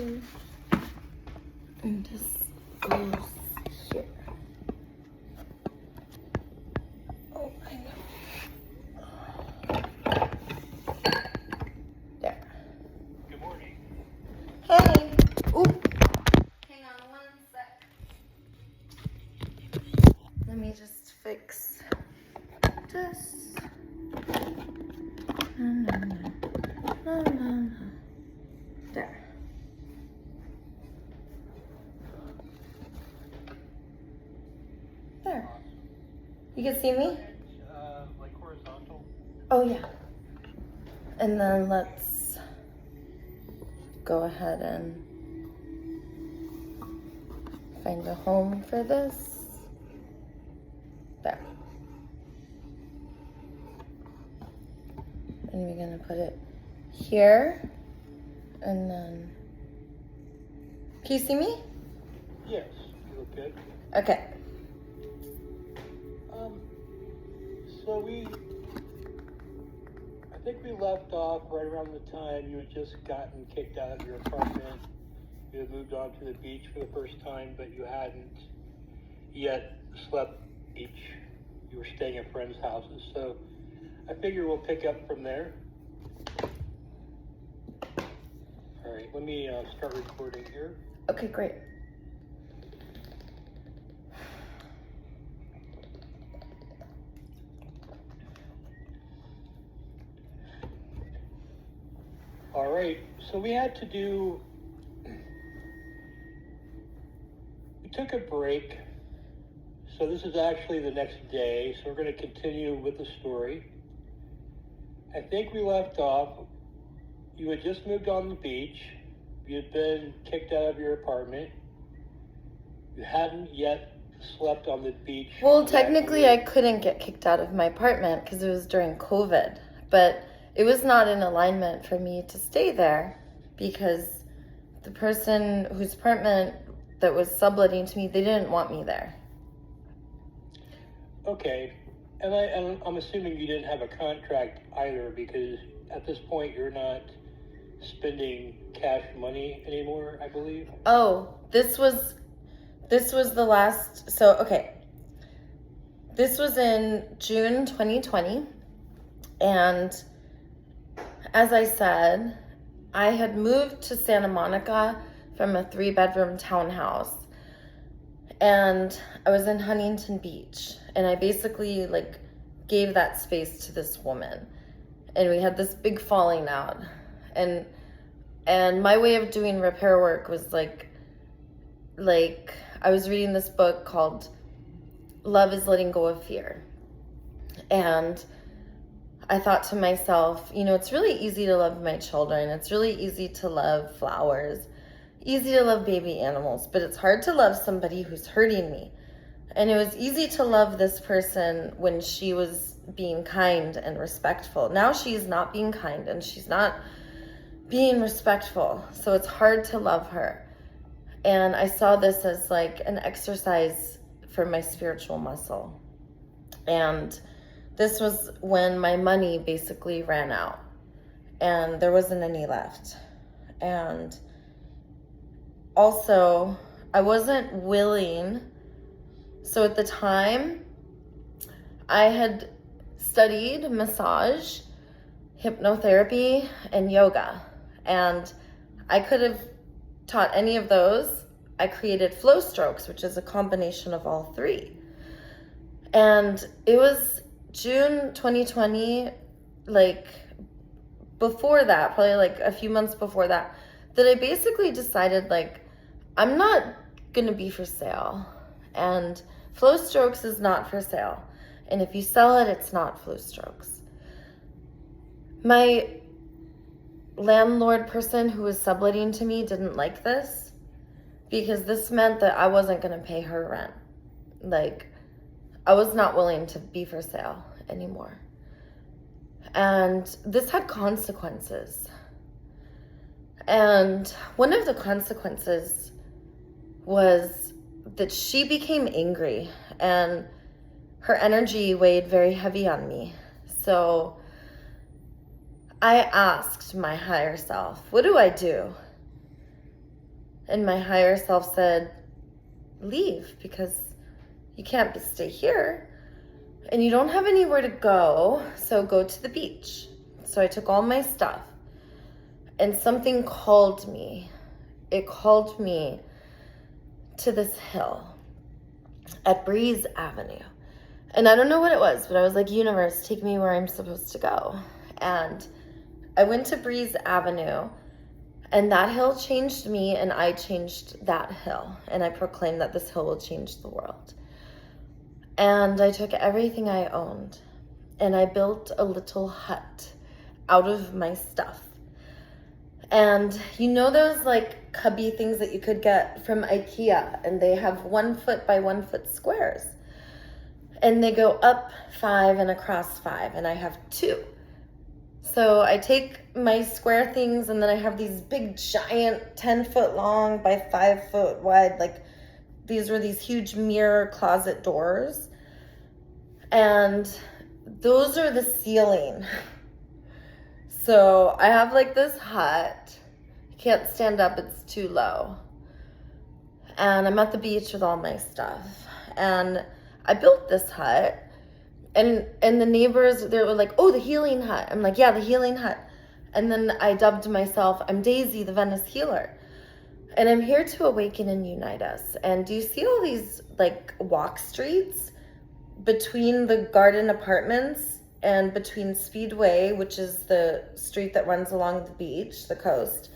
here. And this goes here. Oh, I know. There. Good morning. Hey. Ooh. Hang on one sec. Let me just fix this. No, no, no. No, no, no. There. There. You can see me? Like horizontal. Oh, yeah. And then let's go ahead and find a home for this. There. And we're gonna put it here. And then, can you see me? Yes, you look good. Okay. So I think we left off right around the time you had just gotten kicked out of your apartment. You had moved on to the beach for the first time, but you hadn't yet slept each. You were staying at friends' houses. So I figure we'll pick up from there. All right, let me start recording here. Okay, great. All right, so we took a break. So this is actually the next day. So we're going to continue with the story. I think we left off. You had just moved on the beach. You had been kicked out of your apartment. You hadn't yet slept on the beach. Well, technically, I couldn't get kicked out of my apartment because it was during COVID, but it was not in alignment for me to stay there because the person whose apartment that was subletting to me, they didn't want me there. Okay, and I'm assuming you didn't have a contract either because at this point you're not spending cash money anymore, I believe. Oh, this was the last, so okay. This was in June 2020, and as I said, I had moved to Santa Monica from a 3-bedroom townhouse, and I was in Huntington Beach, and I basically gave that space to this woman, and we had this big falling out, and my way of doing repair work was like I was reading this book called Love is Letting Go of Fear, and I thought to myself, it's really easy to love my children. It's really easy to love flowers, easy to love baby animals, but it's hard to love somebody who's hurting me. And it was easy to love this person when she was being kind and respectful. Now she's not being kind and she's not being respectful. So it's hard to love her. And I saw this as an exercise for my spiritual muscle. And this was when my money basically ran out and there wasn't any left. And also, I wasn't willing. So at the time, I had studied massage, hypnotherapy, and yoga. And I could have taught any of those. I created Flow Strokes, which is a combination of all three. And it was June 2020, before that, probably a few months before that I basically decided I'm not gonna be for sale, and Flow Strokes is not for sale, and if you sell it, it's not Flow Strokes. My landlord person who was subletting to me didn't like this because this meant that I wasn't gonna pay her rent. I was not willing to be for sale anymore. And this had consequences. And one of the consequences was that she became angry and her energy weighed very heavy on me. So I asked my higher self, what do I do? And my higher self said, leave, because you can't stay here. And you don't have anywhere to go, so go to the beach. So I took all my stuff. And something called me. It called me to this hill at Breeze Avenue. And I don't know what it was, but I was like, universe, take me where I'm supposed to go. And I went to Breeze Avenue, and that hill changed me, and I changed that hill. And I proclaimed that this hill will change the world. And I took everything I owned, and I built a little hut out of my stuff. And you know those like cubby things that you could get from IKEA, and they have 1 foot by 1 foot squares, and they go up 5 and across 5, and I have 2. So I take my square things, and then I have these big giant 10 foot long by 5 foot wide, like these were these huge mirror closet doors, and those are the ceiling. So I have like this hut. I can't stand up, it's too low. And I'm at the beach with all my stuff. And I built this hut, and the neighbors, they were like, oh, the healing hut. I'm like, yeah, the healing hut. And then I dubbed myself, I'm Daisy, the Venice healer. And I'm here to awaken and unite us. And do you see all these like walk streets between the garden apartments and between Speedway, which is the street that runs along the beach, the coast?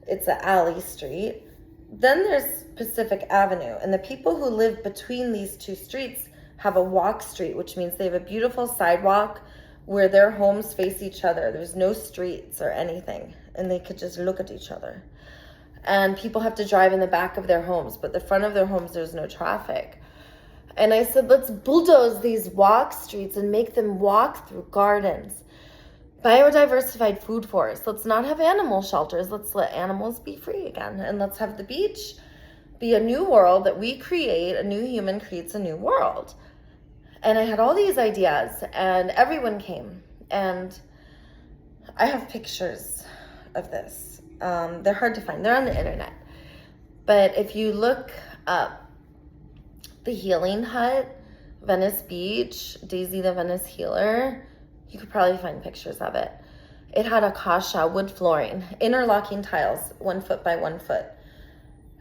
It's an alley street. Then there's Pacific Avenue. And the people who live between these two streets have a walk street, which means they have a beautiful sidewalk where their homes face each other. There's no streets or anything, and they could just look at each other. And people have to drive in the back of their homes, but the front of their homes, there's no traffic. And I said, let's bulldoze these walk streets and make them walk through gardens. Biodiversified food forests. Let's not have animal shelters. Let's let animals be free again. And let's have the beach be a new world that we create. A new human creates a new world. And I had all these ideas, and everyone came. And I have pictures of this. They're hard to find. They're on the internet. But if you look up the Healing Hut, Venice Beach, Daisy the Venice Healer, you could probably find pictures of it. It had acacia wood flooring, interlocking tiles, 1 foot by 1 foot.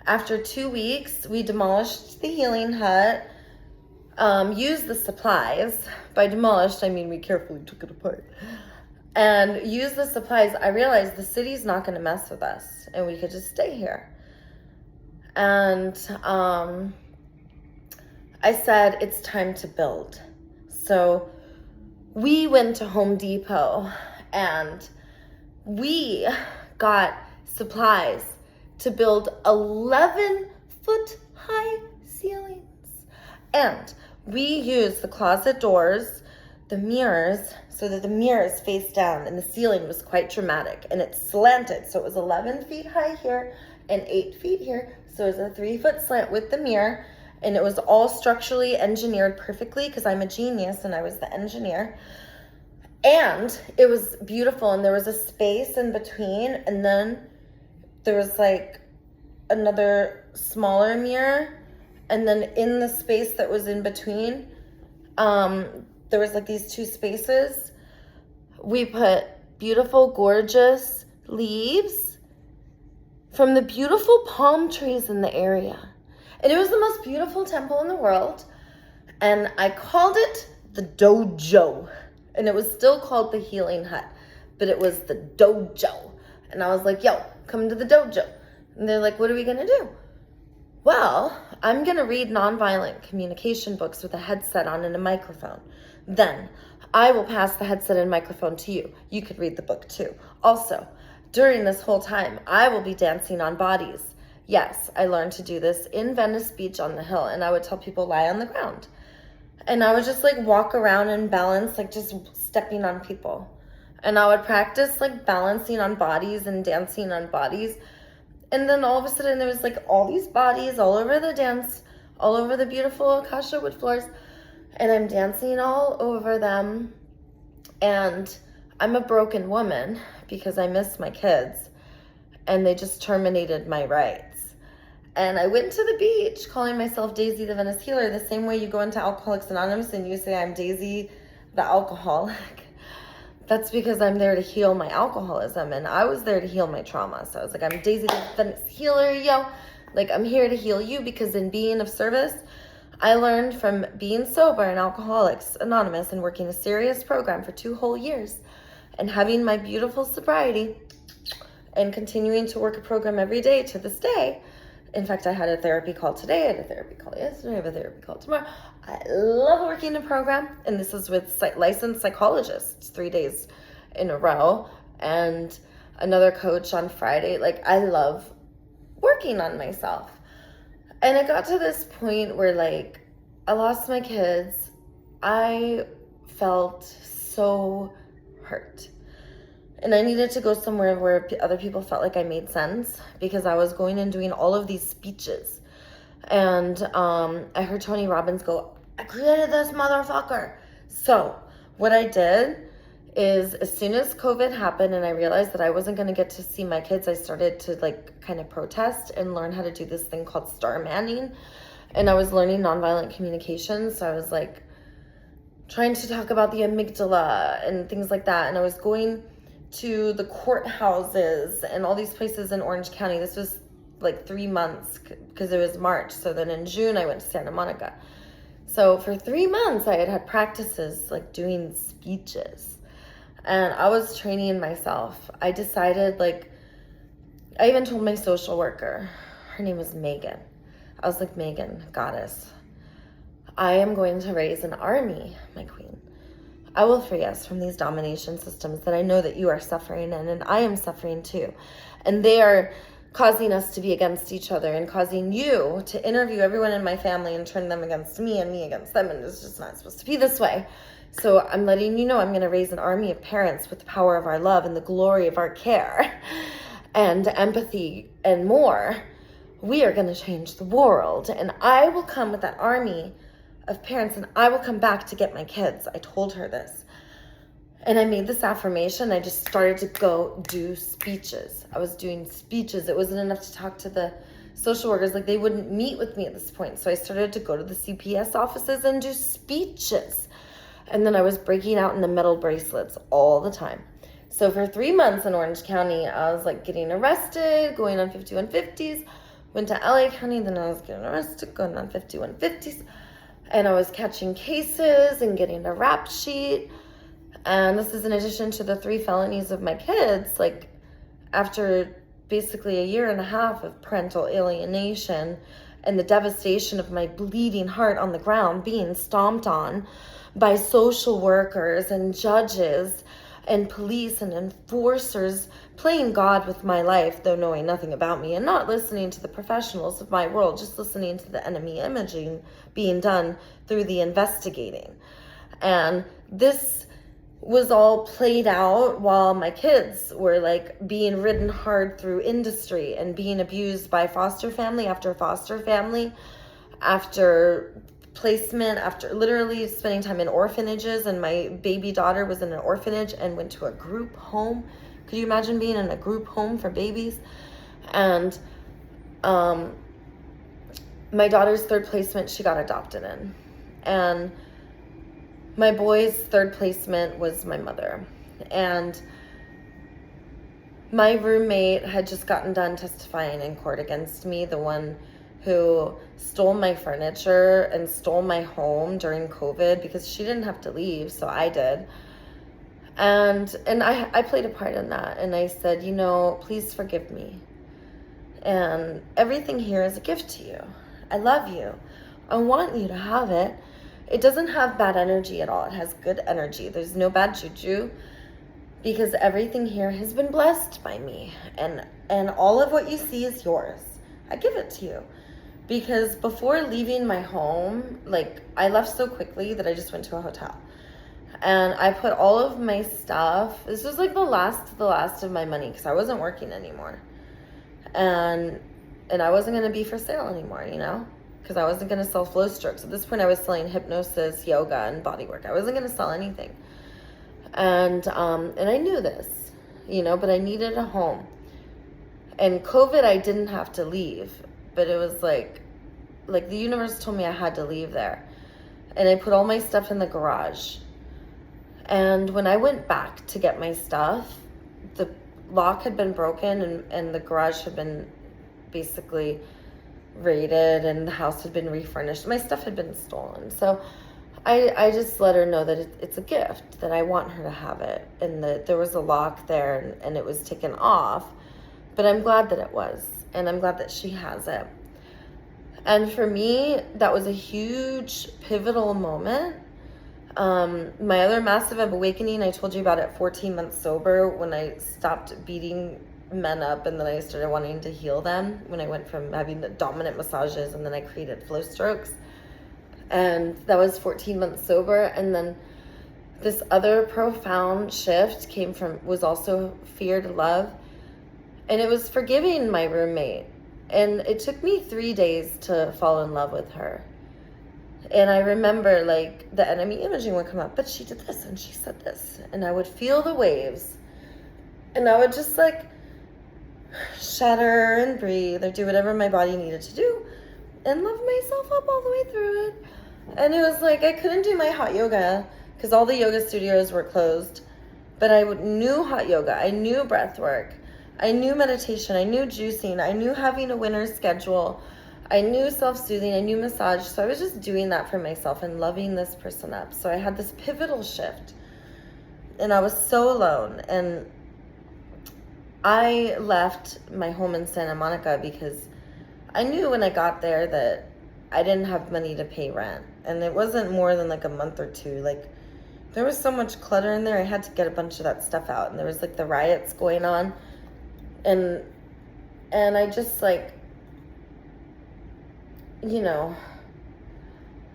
After 2 weeks, we demolished the Healing Hut, used the supplies. By demolished, I mean we carefully took it apart. And used the supplies. I realized the city's not going to mess with us, and we could just stay here. And I said, it's time to build. So we went to Home Depot, and we got supplies to build 11-foot high ceilings. And we used the closet doors, the mirrors, so that the mirrors face down, and the ceiling was quite dramatic, and it slanted. So it was 11 feet high here and 8 feet here. So it was a 3-foot slant with the mirror, and it was all structurally engineered perfectly because I'm a genius and I was the engineer. And it was beautiful, and there was a space in between, and then there was like another smaller mirror, and then in the space that was in between, there was like these 2 spaces. We put beautiful, gorgeous leaves from the beautiful palm trees in the area. And it was the most beautiful temple in the world. And I called it the dojo. And it was still called the Healing Hut, but it was the dojo. And I was like, yo, come to the dojo. And they're like, what are we gonna do? Well, I'm gonna read nonviolent communication books with a headset on and a microphone. Then I will pass the headset and microphone to you. You could read the book too. Also, during this whole time, I will be dancing on bodies. Yes, I learned to do this in Venice Beach on the hill, and I would tell people lie on the ground. And I would just like walk around and balance, like just stepping on people. And I would practice like balancing on bodies and dancing on bodies. And then all of a sudden there was like all these bodies all over the dance, all over the beautiful acacia wood floors. And I'm dancing all over them. And I'm a broken woman because I miss my kids. And they just terminated my rights. And I went to the beach calling myself Daisy the Venice Healer, the same way you go into Alcoholics Anonymous and you say, I'm Daisy the alcoholic. That's because I'm there to heal my alcoholism, and I was there to heal my trauma. So I was like, I'm Daisy the Venice Healer, yo. Like, I'm here to heal you, because in being of service, I learned from being sober in Alcoholics Anonymous and working a serious program for 2 whole years and having my beautiful sobriety and continuing to work a program every day to this day. In fact, I had a therapy call today. I had a therapy call yesterday. I have a therapy call tomorrow. I love working a program. And this is with licensed psychologists 3 days in a row. And another coach on Friday. Like, I love working on myself. And it got to this point where, like, I lost my kids. I felt so hurt. And I needed to go somewhere where other people felt like I made sense, because I was going and doing all of these speeches. And I heard Tony Robbins go, I created this motherfucker. So what I did is, as soon as COVID happened and I realized that I wasn't going to get to see my kids, I started to like kind of protest and learn how to do this thing called star manning. And I was learning nonviolent communication. So I was like trying to talk about the amygdala and things like that. And I was going to the courthouses and all these places in Orange County. This was like 3 months, because it was March. So then in June, I went to Santa Monica. So for 3 months, I had practices like doing speeches, and I was training myself. I decided, like, I even told my social worker, her name was Megan. I was like, Megan, goddess, I am going to raise an army, my queen. I will free us from these domination systems that I know that you are suffering in, and I am suffering too. And they are causing us to be against each other and causing you to interview everyone in my family and turn them against me and me against them. And it's just not supposed to be this way. So I'm letting you know I'm going to raise an army of parents with the power of our love and the glory of our care and empathy and more. We are going to change the world. And I will come with that army of parents, and I will come back to get my kids. I told her this. And I made this affirmation. I just started to go do speeches. I was doing speeches. It wasn't enough to talk to the social workers. Like, they wouldn't meet with me at this point. So I started to go to the CPS offices and do speeches. And then I was breaking out in the metal bracelets all the time. So for 3 months in Orange County, I was like getting arrested, going on 5150s. Went to LA County, then I was getting arrested, going on 5150s. And I was catching cases and getting a rap sheet. And this is in addition to the 3 felonies of my kids. Like, after basically a year and a half of parental alienation and the devastation of my bleeding heart on the ground being stomped on by social workers and judges and police and enforcers, playing God with my life, though knowing nothing about me, and not listening to the professionals of my world, just listening to the enemy imaging being done through the investigating. And this was all played out while my kids were like being ridden hard through industry and being abused by foster family after foster family, after placement, after literally spending time in orphanages. And my baby daughter was in an orphanage and went to a group home. Could you imagine being in a group home for babies? And my daughter's 3rd placement, she got adopted in. And my boy's 3rd placement was my mother. And my roommate had just gotten done testifying in court against me, the one who stole my furniture and stole my home during COVID, because she didn't have to leave, so I did. And I played a part in that. And I said, you know, please forgive me. And everything here is a gift to you. I love you. I want you to have it. It doesn't have bad energy at all. It has good energy. There's no bad juju, because everything here has been blessed by me. And all of what you see is yours. I give it to you. Because before leaving my home, like, I left so quickly that I just went to a hotel. And I put all of my stuff, this was like the last of my money, because I wasn't working anymore. And I wasn't going to be for sale anymore, you know, because I wasn't going to sell flow strokes. At this point, I was selling hypnosis, yoga, and bodywork. I wasn't going to sell anything. And I knew this, you know, but I needed a home. And COVID, I didn't have to leave. but it was like the universe told me I had to leave there. And I put all my stuff in the garage. And when I went back to get my stuff, the lock had been broken and the garage had been basically raided and the house had been refurnished. My stuff had been stolen. So I just let her know that it's a gift, that I want her to have it, and that there was a lock there and it was taken off. But I'm glad that it was, and I'm glad that she has it. And for me, that was a huge pivotal moment. My other massive awakening, I told you about it, 14 months sober, when I stopped beating men up and then I started wanting to heal them, when I went from having the dominant massages and then I created flow strokes. And that was 14 months sober. And then this other profound shift was also fear to love. And it was forgiving my roommate. And it took me 3 days to fall in love with her. And I remember like the enemy imaging would come up, but she did this and she said this. And I would feel the waves. And I would just like shudder and breathe or do whatever my body needed to do and love myself up all the way through it. And it was like I couldn't do my hot yoga because all the yoga studios were closed. But I knew hot yoga. I knew breath work. I knew meditation. I knew juicing. I knew having a winter schedule. I knew self-soothing. I knew massage. So I was just doing that for myself and loving this person up. So I had this pivotal shift. And I was so alone. And I left my home in Santa Monica because I knew when I got there that I didn't have money to pay rent. And it wasn't more than like a month or two. Like there was so much clutter in there. I had to get a bunch of that stuff out. And there was like the riots going on. And I just like, you know,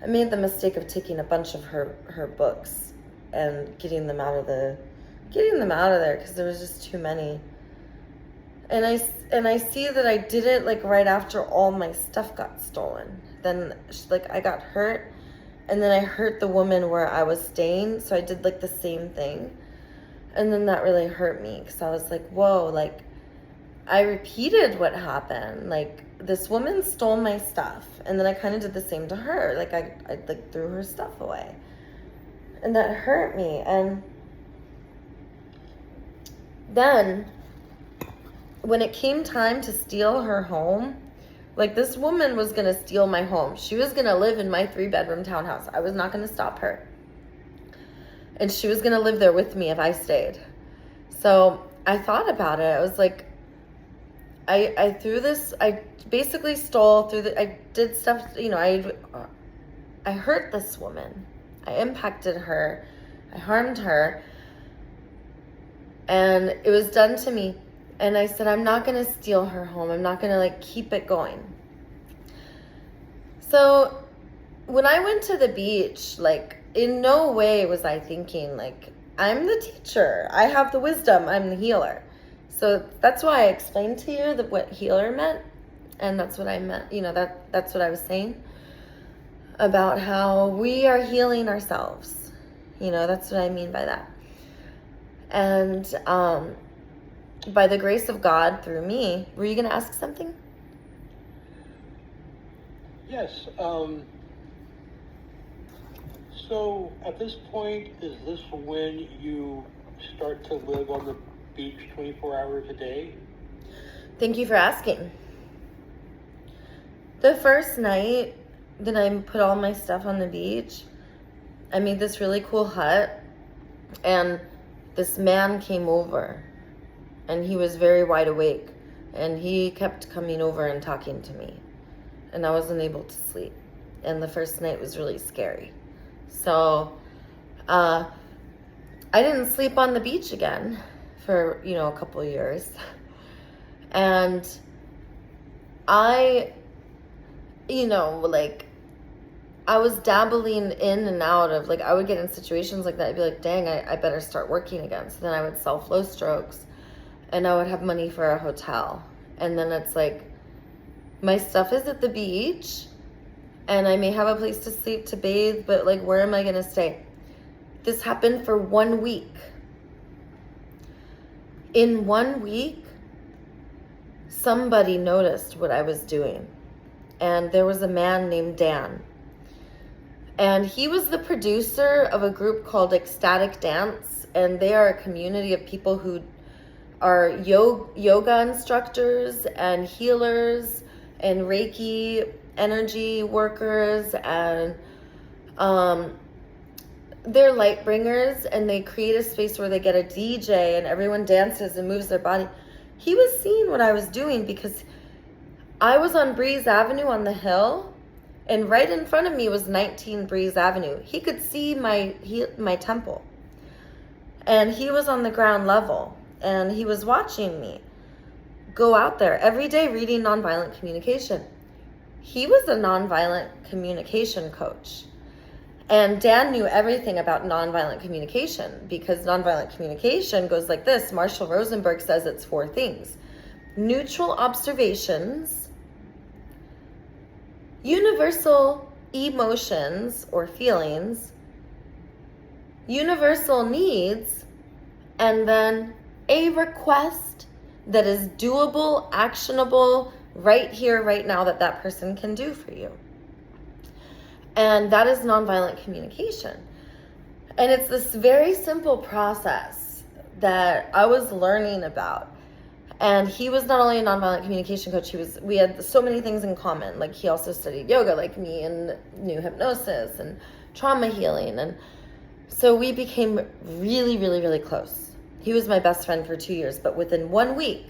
I made the mistake of taking a bunch of her books and getting them out of there because there was just too many. And I see that I did it like right after all my stuff got stolen. Then like I got hurt, and then I hurt the woman where I was staying, so I did like the same thing. And then that really hurt me because I was like, whoa, like I repeated what happened. Like this woman stole my stuff, and then I kind of did the same to her. Like I like threw her stuff away, and that hurt me. And then when it came time to steal her home, like this woman was gonna steal my home. She was gonna live in my 3-bedroom townhouse. I was not gonna stop her, and she was gonna live there with me if I stayed. So I thought about it. I was like, I threw this, I basically stole I did stuff, you know, I hurt this woman. I impacted her. I harmed her. And it was done to me. And I said, I'm not going to steal her home. I'm not going to like keep it going. So when I went to the beach, like in no way was I thinking like, I'm the teacher. I have the wisdom. I'm the healer. So that's why I explained to you what healer meant. And that's what I meant. You know, that's what I was saying about how we are healing ourselves. You know, that's what I mean by that. And by the grace of God through me, were you going to ask something? Yes. So at this point, is this when you start to live on the beach 24 hours a day? Thank you for asking. The first night that I put all my stuff on the beach, I made this really cool hut, and this man came over, and he was very wide awake, and he kept coming over and talking to me, and I wasn't able to sleep, and the first night was really scary. So I didn't sleep on the beach again for, you know, a couple of years. And I, you know, like I was dabbling in and out of, like I would get in situations like that. I'd be like, dang, I better start working again. So then I would sell flow strokes and I would have money for a hotel. And then it's like, my stuff is at the beach and I may have a place to sleep, to bathe, but like, where am I going to stay? This happened for 1 week. In 1 week, somebody noticed what I was doing. and there was a man named Dan. And he was the producer of a group called Ecstatic Dance, and they are a community of people who are yoga instructors and healers and Reiki energy workers, and they're light bringers, and they create a space where they get a DJ and everyone dances and moves their body. He was seeing what I was doing because I was on Breeze Avenue on the hill, and right in front of me was 19 Breeze Avenue. He could see my temple, and he was on the ground level, and he was watching me go out there every day reading nonviolent communication. He was a nonviolent communication coach. And Dan knew everything about nonviolent communication, because nonviolent communication goes like this. Marshall Rosenberg says it's 4 things: neutral observations, universal emotions or feelings, universal needs, and then a request that is doable, actionable, right here, right now, that person can do for you. And that is nonviolent communication. And it's this very simple process that I was learning about. And he was not only a nonviolent communication coach, we had so many things in common. Like, he also studied yoga like me, and knew hypnosis and trauma healing. And so we became really, really, really close. He was my best friend for 2 years, but within 1 week,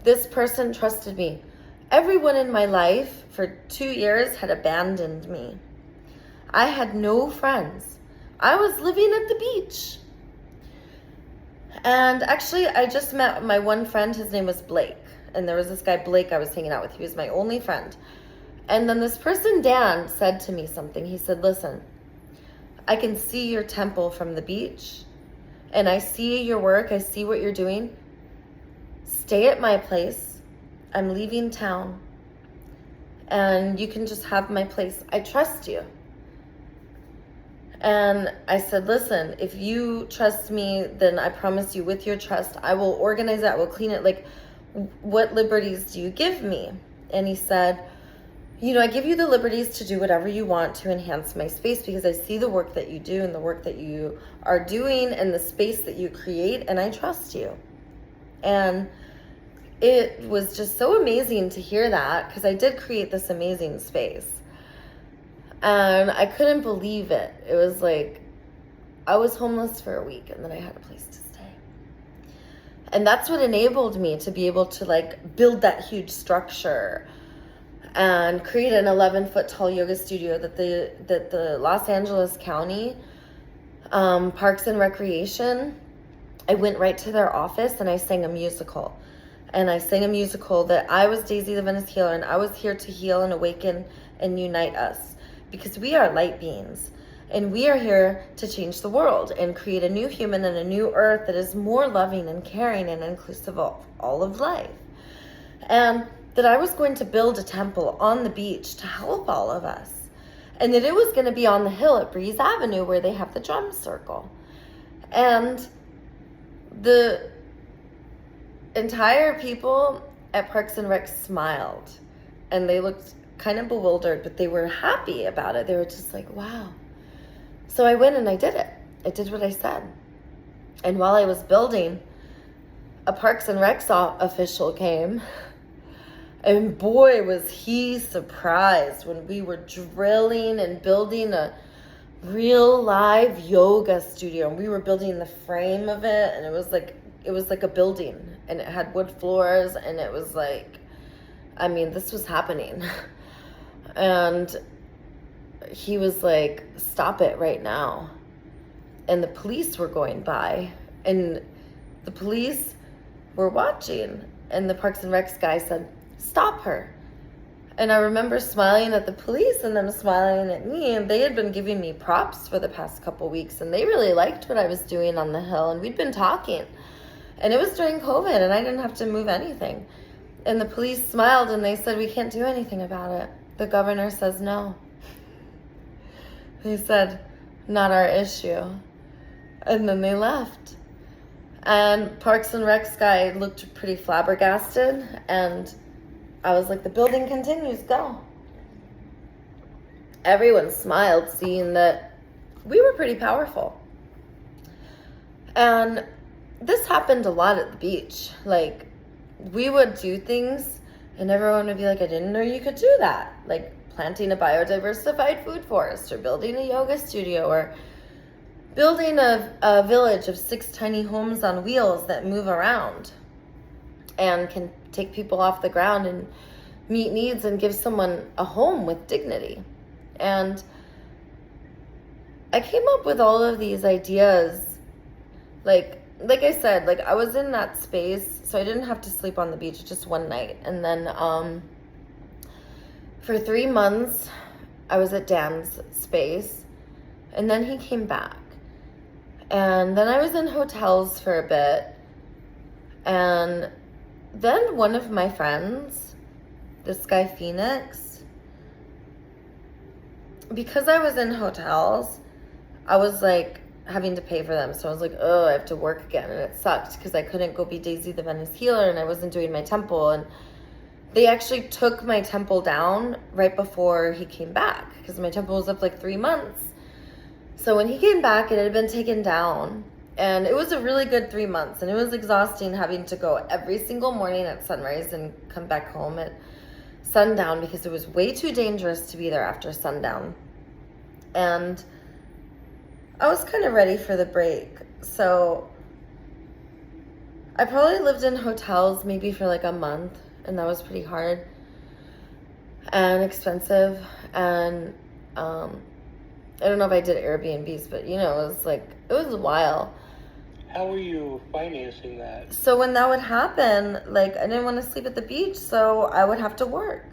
this person trusted me. Everyone in my life for 2 years had abandoned me. I had no friends. I was living at the beach. And actually, I just met my one friend. His name was Blake. And there was this guy, Blake, I was hanging out with. He was my only friend. And then this person, Dan, said to me something. He said, listen, I can see your temple from the beach. And I see your work. I see what you're doing. Stay at my place. I'm leaving town. And you can just have my place. I trust you. And I said, listen, if you trust me, then I promise you, with your trust, I will organize it, I will clean it. Like, what liberties do you give me? And he said, I give you the liberties to do whatever you want to enhance my space, because I see the work that you do and the work that you are doing and the space that you create, and I trust you. And it was just so amazing to hear that, because I did create this amazing space. And I couldn't believe it. It was like, I was homeless for a week, and then I had a place to stay. And that's what enabled me to be able to build that huge structure and create an 11-foot tall yoga studio that the Los Angeles County Parks and Recreation, I went right to their office and I sang a musical. And I sang a musical that I was Daisy the Venice Healer, and I was here to heal and awaken and unite us. Because we are light beings, and we are here to change the world and create a new human and a new earth that is more loving and caring and inclusive of all of life. And that I was going to build a temple on the beach to help all of us. And that it was going to be on the hill at Breeze Avenue where they have the drum circle. And the entire people at Parks and Rec smiled, and they looked kind of bewildered, but they were happy about it. They were just like, wow. So I went and I did it. I did what I said. And while I was building, a Parks and Rec official came, and boy, was he surprised when we were drilling and building a real live yoga studio. And we were building the frame of it, and it was like a building, and it had wood floors, and it was like, this was happening. And he was like, stop it right now. And the police were going by, and the police were watching, and the Parks and Recs guy said, stop her. And I remember smiling at the police and them smiling at me, and they had been giving me props for the past couple weeks, and they really liked what I was doing on the hill, and we'd been talking. And it was during COVID, and I didn't have to move anything. And the police smiled, and they said, we can't do anything about it. The governor says no. He said, not our issue. And then they left. And Parks and Recs guy looked pretty flabbergasted, and I was like, the building continues, go. everyone smiled, seeing that we were pretty powerful. And this happened a lot at the beach. Like, we would do things and everyone would be like, I didn't know you could do that. Like planting a biodiversified food forest, or building a yoga studio, or building a village of 6 tiny homes on wheels that move around and can take people off the ground and meet needs and give someone a home with dignity. And I came up with all of these ideas, like I said, like I was in that space, so I didn't have to sleep on the beach just one night. And then for 3 months, I was at Dan's space, and then he came back. And then I was in hotels for a bit, and then one of my friends, this guy Phoenix, because I was in hotels, I was like having to pay for them. So I was like, oh, I have to work again. And it sucked because I couldn't go be Daisy the Venice healer, and I wasn't doing my temple. And they actually took my temple down right before he came back, because my temple was up like 3 months. So when he came back, it had been taken down. And it was a really good 3 months. And it was exhausting having to go every single morning at sunrise and come back home at sundown, because it was way too dangerous to be there after sundown. And I was kind of ready for the break. So I probably lived in hotels maybe for like a month, and that was pretty hard and expensive. And I don't know if I did Airbnbs, but you know, it was a while. How were you financing that? So when that would happen, like I didn't want to sleep at the beach, so I would have to work.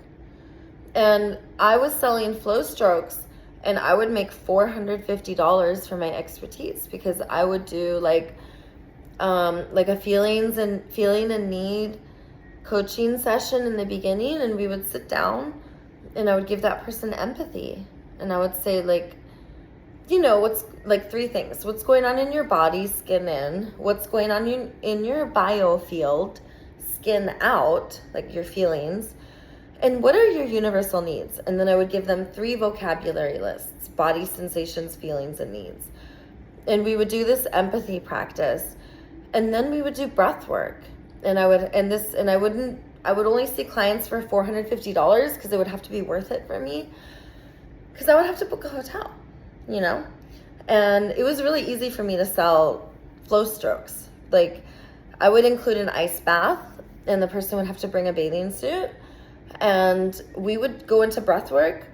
And I was selling flow strokes, and I would make $450 for my expertise, because I would do like a feeling and need coaching session in the beginning, and we would sit down and I would give that person empathy, and I would say, like, you know, what's like 3 things: what's going on in your body, skin in; what's going on in your biofield, skin out, like your feelings; and what are your universal needs. And then I would give them 3 vocabulary lists: body, sensations, feelings, and needs. And we would do this empathy practice, and then we would do breath work. And I would only see clients for $450, because it would have to be worth it for me, because I would have to book a hotel, you know? And it was really easy for me to sell flow strokes. Like, I would include an ice bath, and the person would have to bring a bathing suit, and we would go into breath work,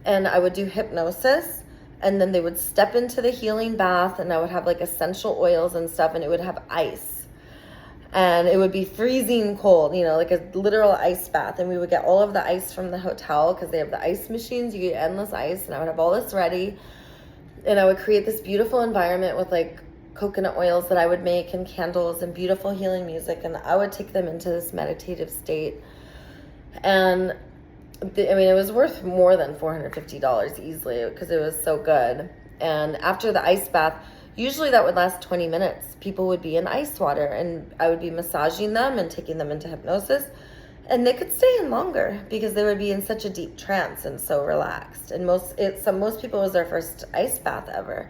and I would do hypnosis, and then they would step into the healing bath, and I would have like essential oils and stuff, and it would have ice. And it would be freezing cold, you know, like a literal ice bath. And we would get all of the ice from the hotel, because they have the ice machines. You get endless ice. And I would have all this ready. And I would create this beautiful environment with like coconut oils that I would make, and candles, and beautiful healing music. And I would take them into this meditative state. And it was worth more than $450 easily, because it was so good. And after the ice bath, usually that would last 20 minutes. People would be in ice water, and I would be massaging them and taking them into hypnosis, and they could stay in longer, because they would be in such a deep trance and so relaxed. And most people, it was their first ice bath ever.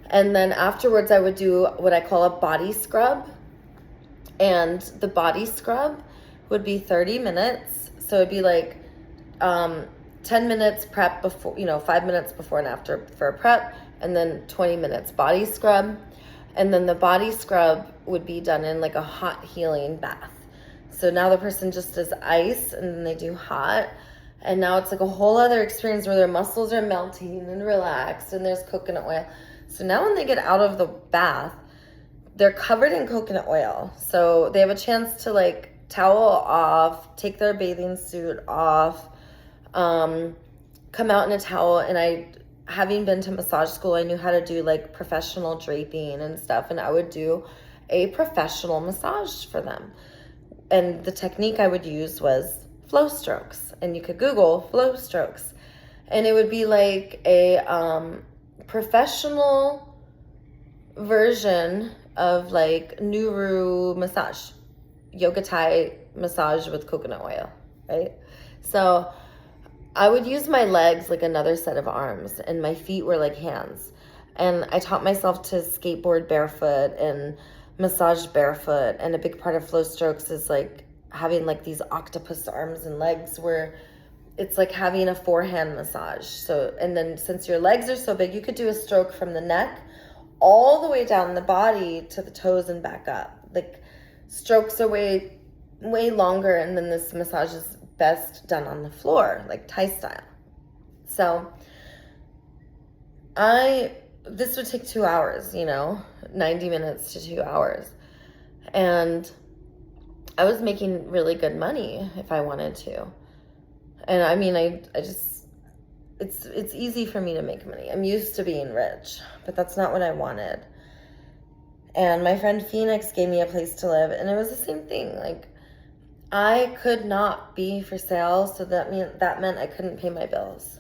And then afterwards, I would do what I call a body scrub, and the body scrub would be 30 minutes. So it'd be like 10 minutes prep before, 5 minutes before and after for a prep, and then 20 minutes body scrub. And then the body scrub would be done in like a hot healing bath. So now the person just does ice, and then they do hot. And now it's like a whole other experience where their muscles are melting and relaxed, and there's coconut oil. So now when they get out of the bath, they're covered in coconut oil. So they have a chance to like towel off, take their bathing suit off, come out in a towel. And having been to massage school, I knew how to do like professional draping and stuff, and I would do a professional massage for them. And the technique I would use was flow strokes, and you could Google flow strokes, and it would be like a professional version of like Nuru massage, yoga Thai massage with coconut oil, right? So I would use my legs like another set of arms, and my feet were like hands. And I taught myself to skateboard barefoot and massage barefoot. And a big part of Flow Strokes is like having like these octopus arms and legs where it's like having a forehand massage. So, and then since your legs are so big, you could do a stroke from the neck all the way down the body to the toes and back up. Like strokes are way longer, and then this massage is best done on the floor, like Thai style. So this would take 2 hours, 90 minutes to 2 hours. And I was making really good money if I wanted to. And I mean, I just, it's easy for me to make money. I'm used to being rich, but that's not what I wanted. And my friend Phoenix gave me a place to live, and it was the same thing. Like, I could not be for sale, so that meant I couldn't pay my bills.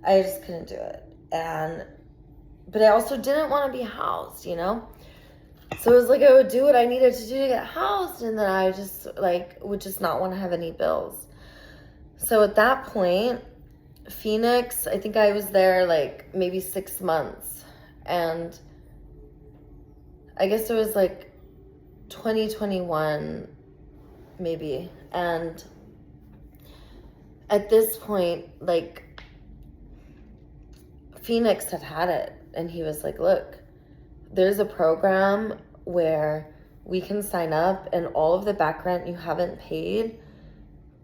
I just couldn't do it. But I also didn't want to be housed, So it was like I would do what I needed to do to get housed, and then I just would just not want to have any bills. So at that point, Phoenix, I think I was there like maybe 6 months, and I guess it was like 2021 maybe. And at this point, like, Phoenix had it, and he was like, look, there's a program where we can sign up, and all of the back rent you haven't paid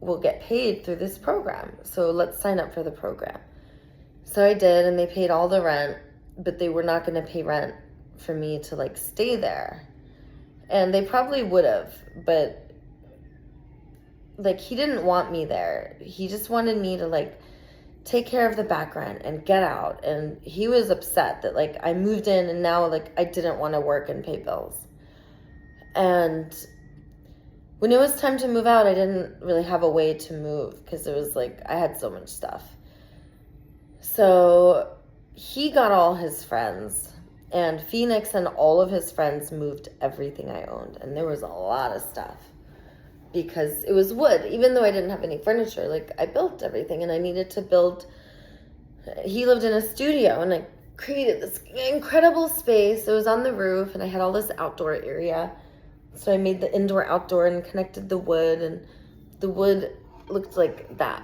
will get paid through this program. So let's sign up for the program. So I did, and they paid all the rent, but they were not going to pay rent for me to like stay there. And they probably would have, but like he didn't want me there. He just wanted me to like take care of the back rent and get out. And he was upset that like I moved in, and now like I didn't want to work and pay bills. And when it was time to move out, I didn't really have a way to move because it was like I had so much stuff. So he got all his friends, and Phoenix and all of his friends moved everything I owned. And there was a lot of stuff because it was wood. Even though I didn't have any furniture, like I built everything, and I needed to build. He lived in a studio, and I created this incredible space. It was on the roof, and I had all this outdoor area. So I made the indoor outdoor and connected the wood, and the wood looked like that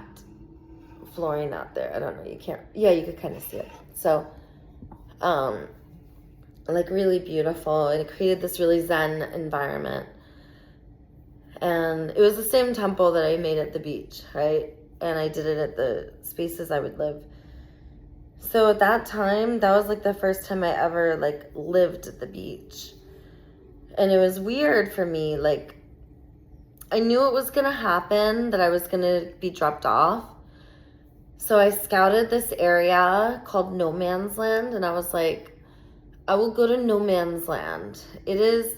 flooring out there. I don't know, you could kind of see it. So, like really beautiful, and it created this really zen environment. And it was the same temple that I made at the beach, right? And I did it at the spaces I would live. So at that time, that was like the first time I ever like lived at the beach. And it was weird for me. Like, I knew it was going to happen, that I was going to be dropped off. So I scouted this area called No Man's Land, and I was like, I will go to No Man's Land. It is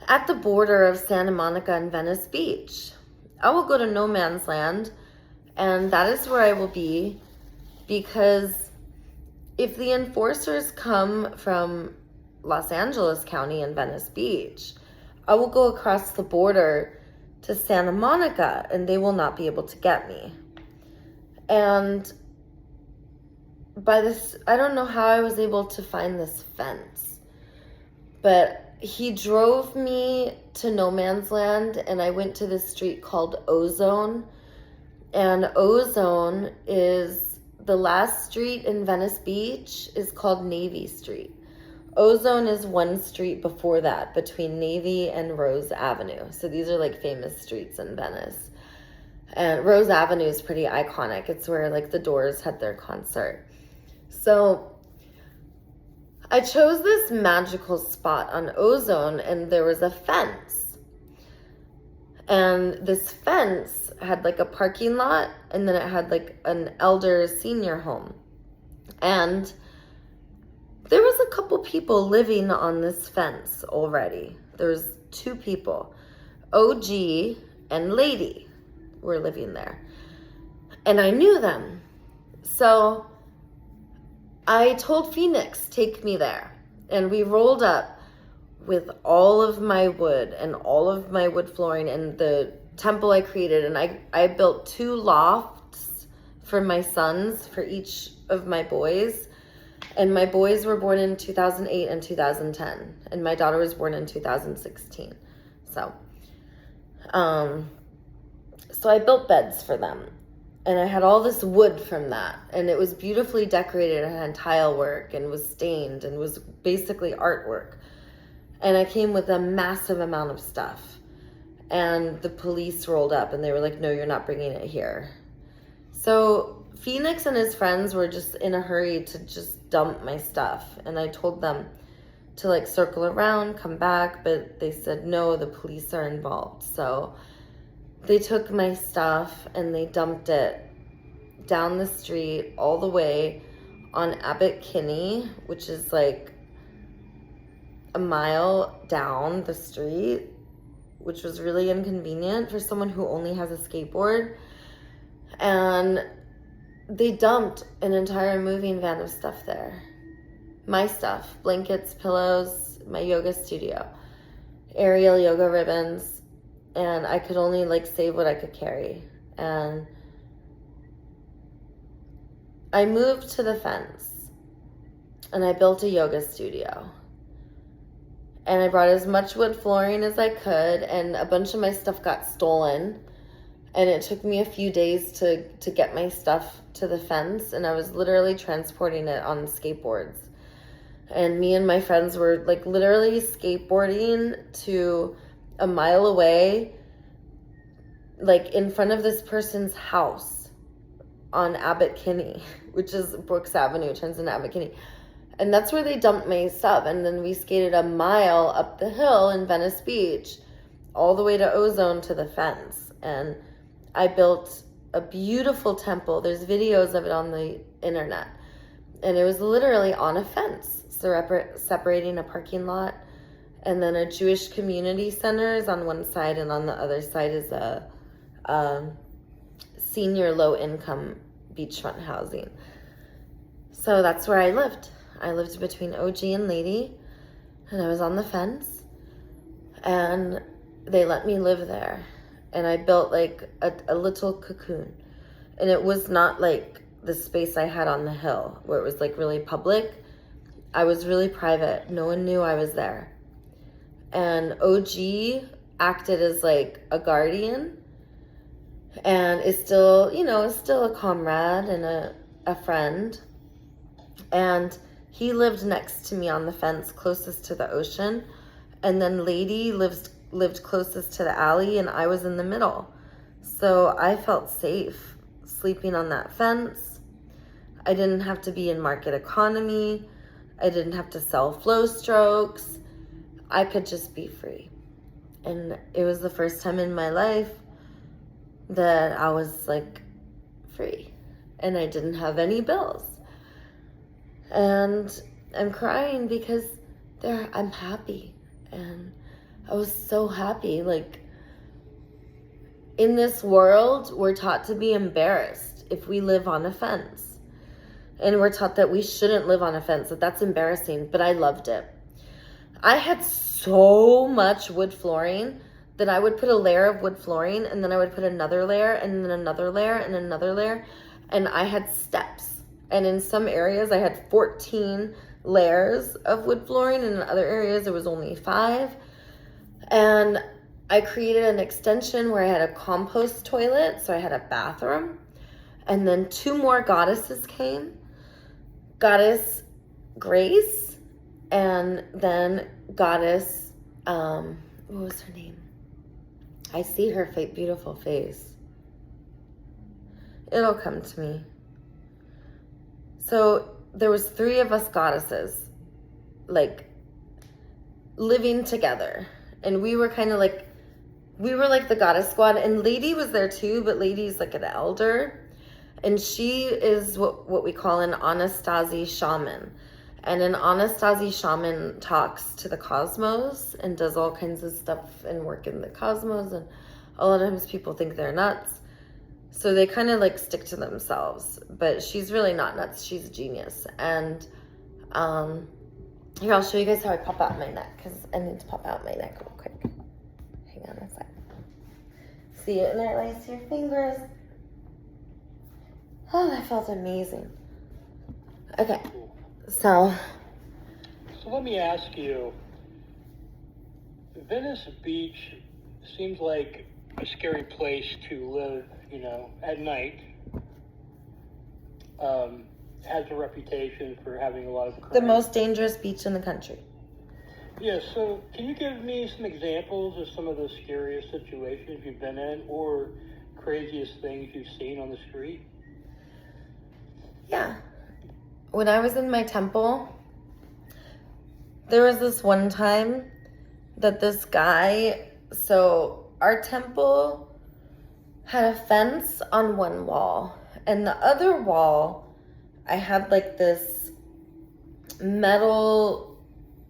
at the border of Santa Monica and Venice Beach. I will go to No Man's Land, and that is where I will be, because if the enforcers come from Los Angeles County and Venice Beach, I will go across the border to Santa Monica, and they will not be able to get me. And by this, I don't know how I was able to find this fence, but he drove me to No Man's Land, and I went to this street called Ozone. And Ozone is the last street in Venice Beach is called Navy Street. Ozone is one street before that, between Navy and Rose Avenue. So these are like famous streets in Venice. And Rose Avenue is pretty iconic. It's where like the Doors had their concert. So I chose this magical spot on Ozone, and there was a fence. And this fence had like a parking lot, and then it had like an elder senior home. And there was a couple people living on this fence already. There was 2 people, OG and Lady, were living there. And I knew them. So I told Phoenix, take me there. And we rolled up with all of my wood and all of my wood flooring and the temple I created. And I built 2 lofts for my sons, for each of my boys. And my boys were born in 2008 and 2010. And my daughter was born in 2016. So I built beds for them. And I had all this wood from that. And it was beautifully decorated and had tile work and was stained and was basically artwork. And I came with a massive amount of stuff. And the police rolled up and they were like, no, you're not bringing it here. So Phoenix and his friends were just in a hurry to just dump my stuff. And I told them to like circle around, come back, but they said, no, the police are involved. So they took my stuff and they dumped it down the street all the way on Abbott Kinney, which is like a mile down the street, which was really inconvenient for someone who only has a skateboard. And they dumped an entire moving van of stuff there. My stuff, blankets, pillows, my yoga studio, aerial yoga ribbons, and I could only like save what I could carry. And I moved to the fence and I built a yoga studio. And I brought as much wood flooring as I could, and a bunch of my stuff got stolen. And it took me a few days to get my stuff to the fence, and I was literally transporting it on skateboards. And me and my friends were like literally skateboarding to a mile away, like in front of this person's house on Abbott Kinney, which is Brooks Avenue, turns into Abbott Kinney. And that's where they dumped my stuff. And then we skated a mile up the hill in Venice Beach, all the way to Ozone to the fence. And I built a beautiful temple. There's videos of it on the internet. And it was literally on a fence, separating a parking lot. And then a Jewish community center is on one side, and on the other side is a senior low-income beachfront housing. So that's where I lived. I lived between OG and Lady, and I was on the fence, and they let me live there. And I built like a little cocoon. And it was not like the space I had on the hill where it was like really public. I was really private. No one knew I was there. And OG acted as like a guardian and is still, is still a comrade and a friend. And he lived next to me on the fence, closest to the ocean. And then Lady lived closest to the alley, and I was in the middle. So I felt safe sleeping on that fence. I didn't have to be in market economy. I didn't have to sell flow strokes. I could just be free. And it was the first time in my life that I was like free, and I didn't have any bills. And I'm crying because I'm happy. And I was so happy. Like, in this world, we're taught to be embarrassed if we live on a fence. And we're taught that we shouldn't live on a fence, that that's embarrassing, but I loved it. I had so much wood flooring that I would put a layer of wood flooring, and then I would put another layer, and then another layer, and another layer, and I had steps. And in some areas, I had 14 layers of wood flooring, and in other areas, it was only 5. And I created an extension where I had a compost toilet, so I had a bathroom. And then 2 more goddesses came. Goddess Grace, and then Goddess, what was her name? I see her beautiful face. It'll come to me. So there was 3 of us goddesses, like, living together. And we were kind of like, we were like the goddess squad. And Lady was there too, but Lady's like an elder. And she is what we call an Anastasi shaman. And an Anastasi shaman talks to the cosmos and does all kinds of stuff and work in the cosmos. And a lot of times people think they're nuts. So they kind of like stick to themselves. But she's really not nuts. She's a genius. And here, I'll show you guys how I pop out my neck, because I need to pop out my neck real quick. Hang on a sec. See it, interlace your fingers. Oh, that felt amazing. Okay, Cool. so So let me ask you, Venice Beach seems like a scary place to live, you know, at night. Has a reputation for having a lot of crime. the most dangerous beach in the country. Yeah, so can you give me some examples of some of the scariest situations you've been in or craziest things you've seen on the street? Yeah. When I was in my temple, there was this one time that this guy, so our temple had a fence on one wall, and the other wall, I had like this metal,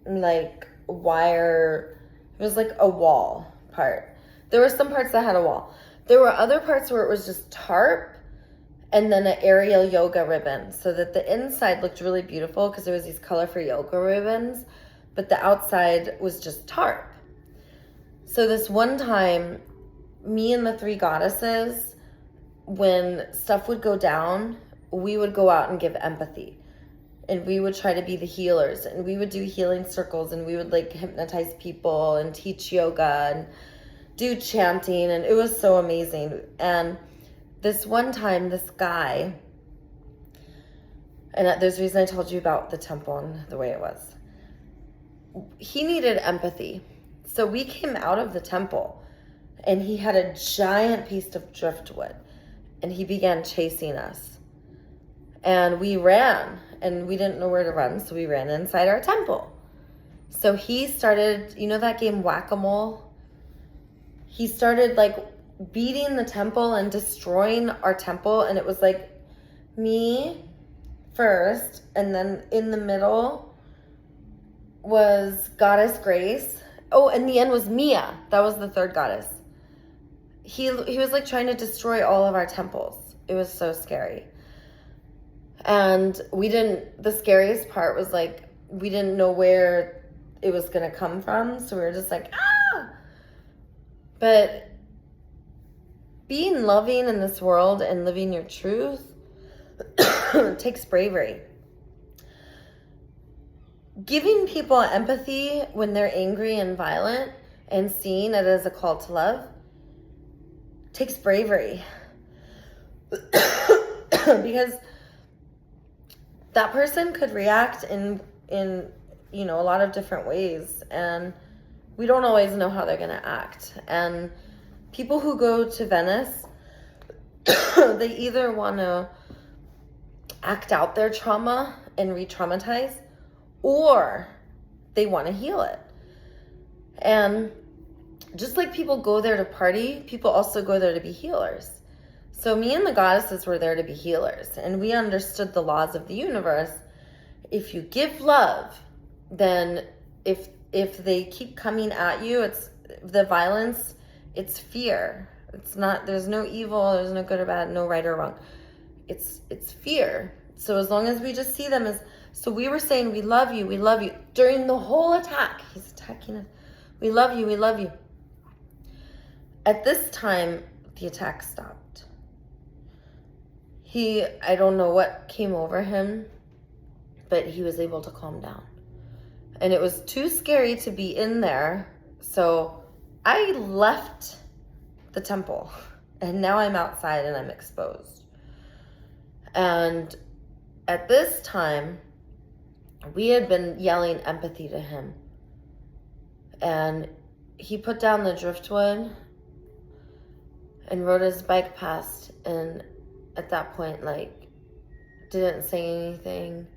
like wire, it was like a wall part. There were some parts that had a wall. There were other parts where it was just tarp and then an aerial yoga ribbon, so that the inside looked really beautiful because there was these colorful yoga ribbons, but the outside was just tarp. So this one time, me and the three goddesses, when stuff would go down, we would go out and give empathy. And we would try to be the healers. And we would do healing circles. And we would like hypnotize people and teach yoga and do chanting. And it was so amazing. And this one time, this guy, and there's a reason I told you about the temple and the way it was. He needed empathy. So we came out of the temple. And he had a giant piece of driftwood. And he began chasing us. And we ran, and we didn't know where to run, so we ran inside our temple. So he started, you know that game Whack-A-Mole? He started like beating the temple and destroying our temple, and it was like me first, and then in the middle was Goddess Grace. Oh, and the end was Mia. That was the third goddess. He was like trying to destroy all of our temples. It was so scary. And the scariest part was like, we didn't know where it was going to come from. So we were just like, ah! But being loving in this world and living your truth takes bravery. Giving people empathy when they're angry and violent and seeing it as a call to love takes bravery. Because that person could react in you know, a lot of different ways, and we don't always know how they're going to act. And people who go to Venice, they either want to act out their trauma and re-traumatize, or they want to heal it. And just like people go there to party, people also go there to be healers. So me and the goddesses were there to be healers, and we understood the laws of the universe. If you give love, then if they keep coming at you, it's the violence, it's fear. It's not, there's no evil, there's no good or bad, no right or wrong. It's fear. So as long as we just see them as, so we were saying, we love you during the whole attack. He's attacking us. We love you, we love you. At this time, the attack stopped. I don't know what came over him, but he was able to calm down. And it was too scary to be in there, so I left the temple, and now I'm outside and I'm exposed. And at this time, we had been yelling empathy to him, and he put down the driftwood and rode his bike past, and at that point, like, didn't say anything,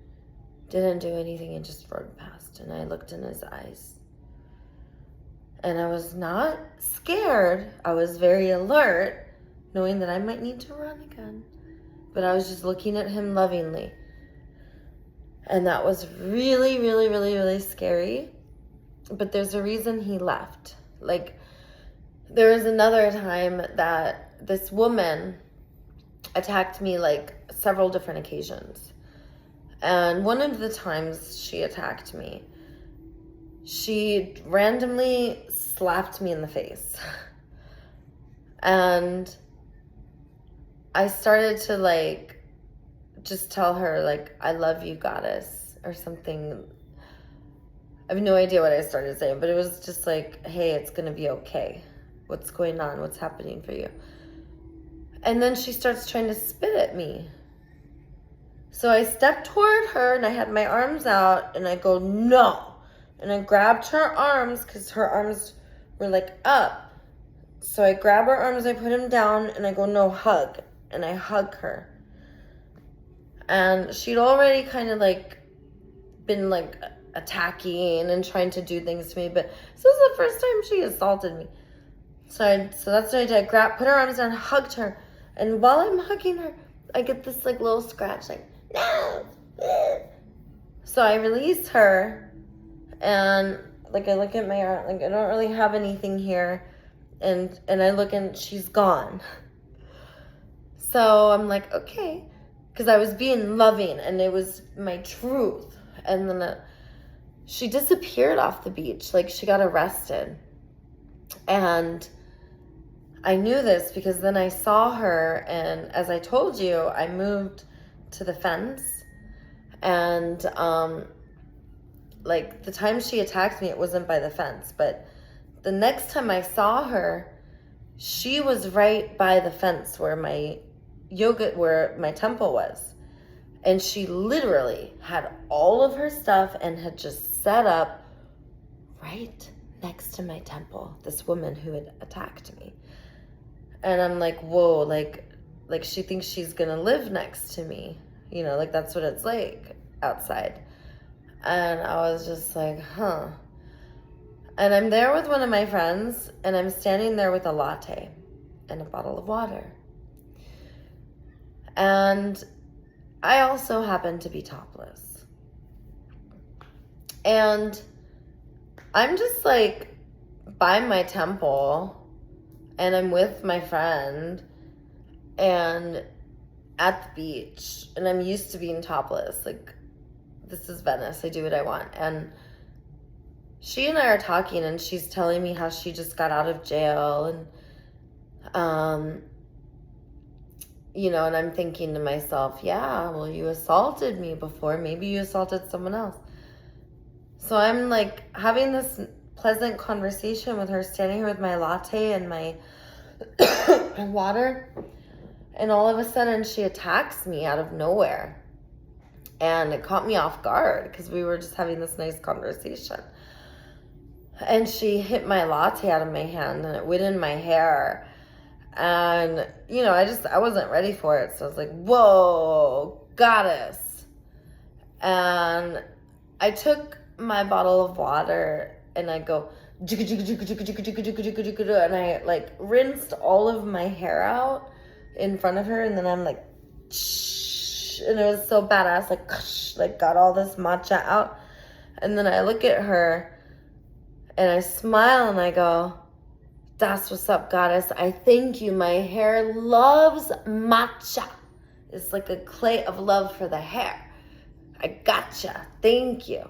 didn't do anything, and just rode past. And I looked in his eyes, and I was not scared. I was very alert, knowing that I might need to run again, but I was just looking at him lovingly. And that was really, really, really, really scary. But there's a reason he left. Like, there was another time that this woman attacked me like several different occasions. And one of the times she attacked me, she randomly slapped me in the face. And I started to like just tell her, like, I love you, goddess, or something. I have no idea what I started saying, but it was just like, hey, it's going to be okay. What's going on? What's happening for you? And then she starts trying to spit at me. So I stepped toward her and I had my arms out and I go, no. And I grabbed her arms because her arms were like up. So I grab her arms, I put them down and I go, no, hug. And I hug her. And she'd already kind of like been like attacking and trying to do things to me. But this was the first time she assaulted me. So that's what I did. I put her arms down, hugged her. And while I'm hugging her, I get this like little scratch, like, no. So I release her and like I look at my arm, like I don't really have anything here. And I look and she's gone. So I'm like, okay. Because I was being loving and it was my truth. And then she disappeared off the beach. Like she got arrested. And I knew this because then I saw her. And as I told you, I moved to the fence. And like the time she attacked me, it wasn't by the fence. But the next time I saw her, she was right by the fence where my temple was. And she literally had all of her stuff and had just set up right next to my temple, this woman who had attacked me. And I'm like, whoa, like she thinks she's gonna live next to me. You know, like that's what it's like outside. And I was just like, huh. And I'm there with one of my friends and I'm standing there with a latte and a bottle of water. And I also happen to be topless. And I'm just like by my temple and I'm with my friend and at the beach and I'm used to being topless. Like this is Venice. I do what I want. And she and I are talking and she's telling me how she just got out of jail and you know, and I'm thinking to myself, yeah, well, you assaulted me before. Maybe you assaulted someone else. So I'm like having this pleasant conversation with her, standing here with my latte and my water. And all of a sudden she attacks me out of nowhere. And it caught me off guard because we were just having this nice conversation. And she hit my latte out of my hand and it went in my hair. And, you know, I wasn't ready for it. So I was like, whoa, goddess. And I took my bottle of water and I go, and I like rinsed all of my hair out in front of her. And then I'm like, and it was so badass, like got all this matcha out. And then I look at her and I smile and I go, that's what's up, goddess. I thank you. My hair loves matcha. It's like a clay of love for the hair. I gotcha. Thank you.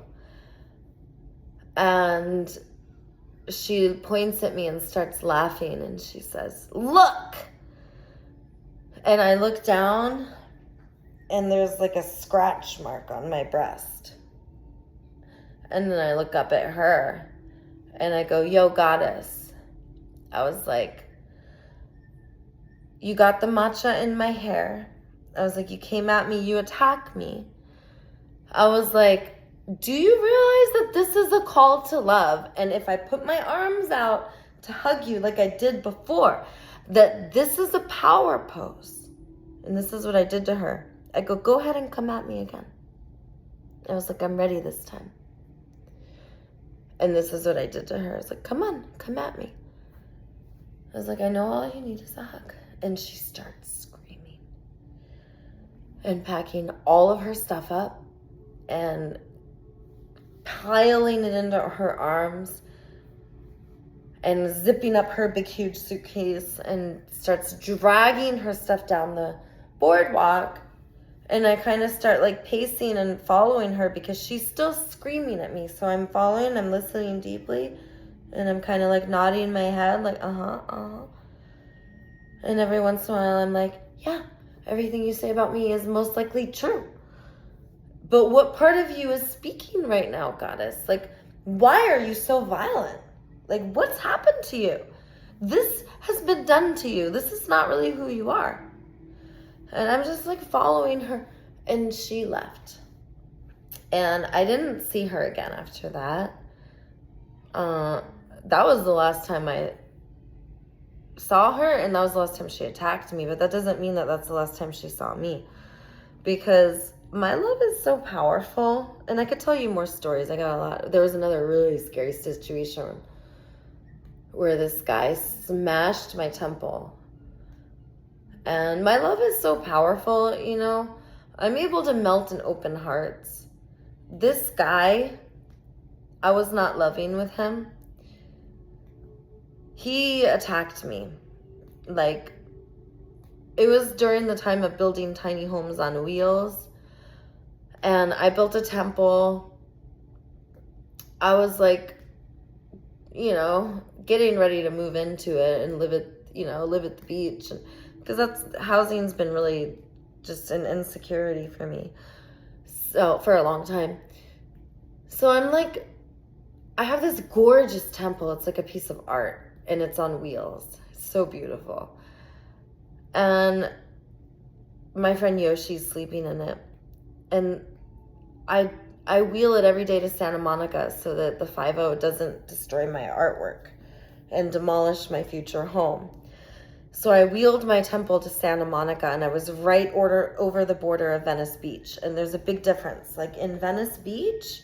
And she points at me and starts laughing and she says, look. And I look down and there's like a scratch mark on my breast. And then I look up at her and I go, yo, goddess. I was like, you got the matcha in my hair. I was like, you came at me, you attacked me. I was like, do you realize that this is a call to love? And if I put my arms out to hug you like I did before, that this is a power pose. And this is what I did to her. I go ahead and come at me again. I was like, I'm ready this time. And this is what I did to her. I was like, come on, come at me. I was like, I know all you need is a hug. And she starts screaming and packing all of her stuff up and piling it into her arms and zipping up her big, huge suitcase and starts dragging her stuff down the boardwalk. And I kind of start like pacing and following her because she's still screaming at me. So I'm following, I'm listening deeply. And I'm kind of like nodding my head like, uh-huh. And every once in a while I'm like, yeah, Everything you say about me is most likely true. But what part of you is speaking right now, goddess? Like, why are you so violent? Like, what's happened to you? This has been done to you. This is not really who you are. And I'm just like following her. And she left. And I didn't see her again after that. That was the last time I saw her, and that was the last time she attacked me. But that doesn't mean that that's the last time she saw me, because my love is so powerful. And I could tell you more stories. I got a lot. There was another really scary situation where this guy smashed my temple. And my love is so powerful, you know. I'm able to melt and open hearts. This guy, I was not loving with him. He attacked me. Like, it was during the time of building tiny homes on wheels. And I built a temple. I was like, you know, getting ready to move into it and live at the beach. Because housing's been really just an insecurity for me. So, for a long time. So I'm like, I have this gorgeous temple. It's like a piece of art. And it's on wheels. It's so beautiful. And my friend Yoshi's sleeping in it. And I wheel it every day to Santa Monica so that the 5-0 doesn't destroy my artwork and demolish my future home. So I wheeled my temple to Santa Monica, and I was right over the border of Venice Beach. And there's a big difference. Like, in Venice Beach,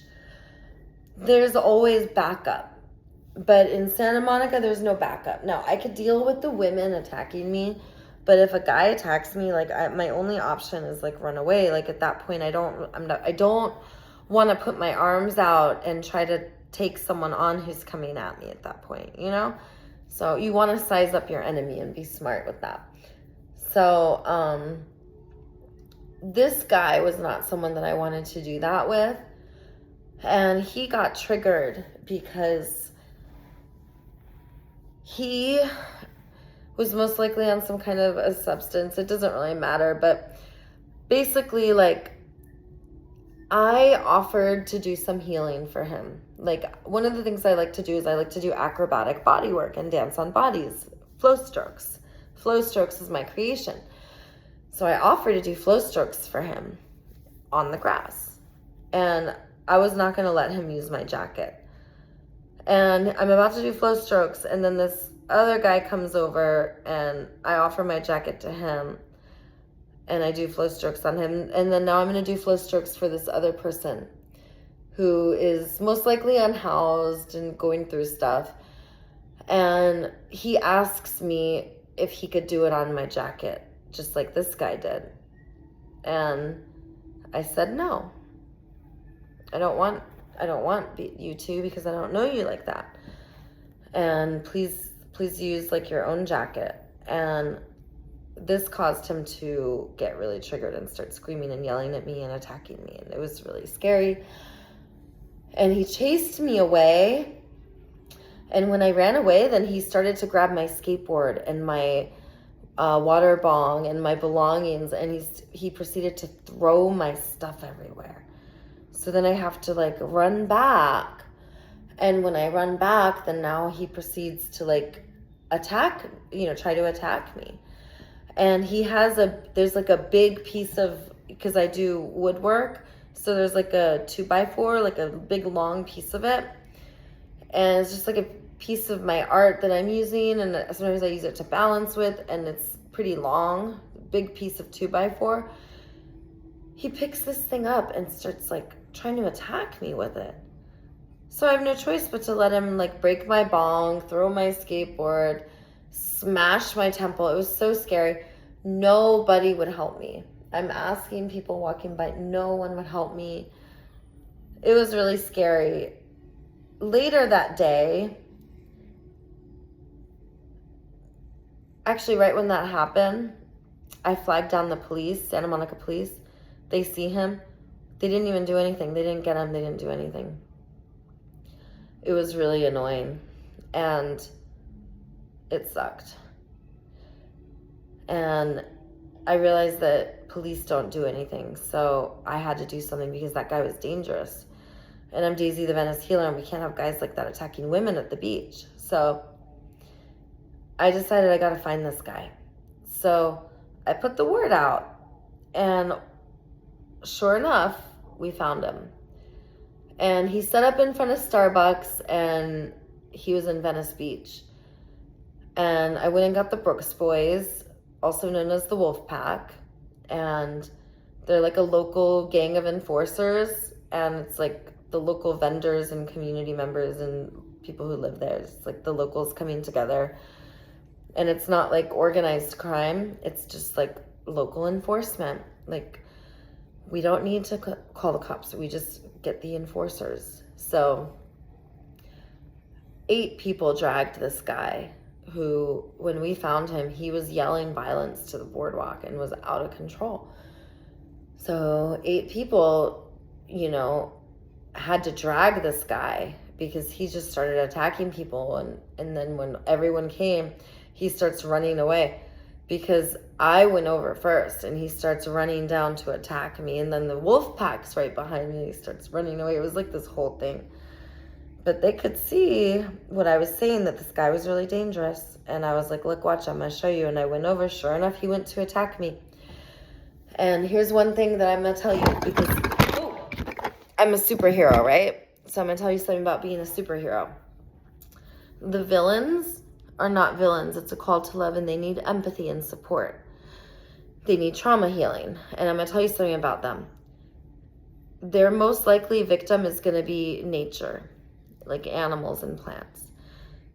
there's always backup. But in Santa Monica, there's no backup. Now, I could deal with the women attacking me, but if a guy attacks me, like, my only option is like run away. Like, at that point, I don't want to put my arms out and try to take someone on who's coming at me at that point, you know? So you want to size up your enemy and be smart with that. So this guy was not someone that I wanted to do that with. And he got triggered because he was most likely on some kind of a substance. It doesn't really matter. But basically, like, I offered to do some healing for him. Like, one of the things I like to do is I like to do acrobatic body work and dance on bodies. Flow strokes. Flow strokes is my creation. So I offered to do flow strokes for him on the grass. And I was not going to let him use my jacket. And I'm about to do flow strokes, and then this other guy comes over, and I offer my jacket to him. And I do flow strokes on him. And then now I'm going to do flow strokes for this other person who is most likely unhoused and going through stuff. And he asks me if he could do it on my jacket, just like this guy did. And I said no. I don't want you to, because I don't know you like that. And please use like your own jacket. And this caused him to get really triggered and start screaming and yelling at me and attacking me. And it was really scary. And he chased me away. And when I ran away, then he started to grab my skateboard and my water bong and my belongings. And he proceeded to throw my stuff everywhere. So then I have to like run back. And when I run back, then now he proceeds to like try to attack me. And there's like a big piece of, because I do woodwork, so there's like a 2x4, like a big long piece of it. And it's just like a piece of my art that I'm using, and sometimes I use it to balance with, and it's pretty long, big piece of 2x4. He picks this thing up and starts like trying to attack me with it. So I have no choice but to let him like break my bong, throw my skateboard, smash my temple. It was so scary. Nobody would help me. I'm asking people walking by. No one would help me. It was really scary. Later that day, actually right when that happened, I flagged down the police, Santa Monica police. They see him. They didn't even do anything. They didn't get him. They didn't do anything. It was really annoying. And it sucked. And I realized that police don't do anything. So I had to do something because that guy was dangerous. And I'm Daisy the Venice Healer, and we can't have guys like that attacking women at the beach. So I decided I got to find this guy. So I put the word out, and sure enough, we found him. And he set up in front of Starbucks, and he was in Venice Beach. And I went and got the Brooks Boys, also known as the Wolf Pack. And they're like a local gang of enforcers. And it's like the local vendors and community members and people who live there. It's like the locals coming together. And it's not like organized crime. It's just like local enforcement. Like, we don't need to call the cops. We just get the enforcers. So 8 people dragged this guy who, when we found him, he was yelling violence to the boardwalk and was out of control. So 8 people, you know, had to drag this guy because he just started attacking people. And then when everyone came, he starts running away because I went over first, and he starts running down to attack me. And then the wolf pack's right behind me, and he starts running away. It was like this whole thing. But they could see what I was saying, that this guy was really dangerous. And I was like, look, watch, I'm going to show you. And I went over. Sure enough, he went to attack me. And here's one thing that I'm going to tell you, because I'm a superhero, right? So I'm going to tell you something about being a superhero. The villains are not villains. It's a call to love, and they need empathy and support. They need trauma healing. And I'm going to tell you something about them. Their most likely victim is going to be nature, like animals and plants.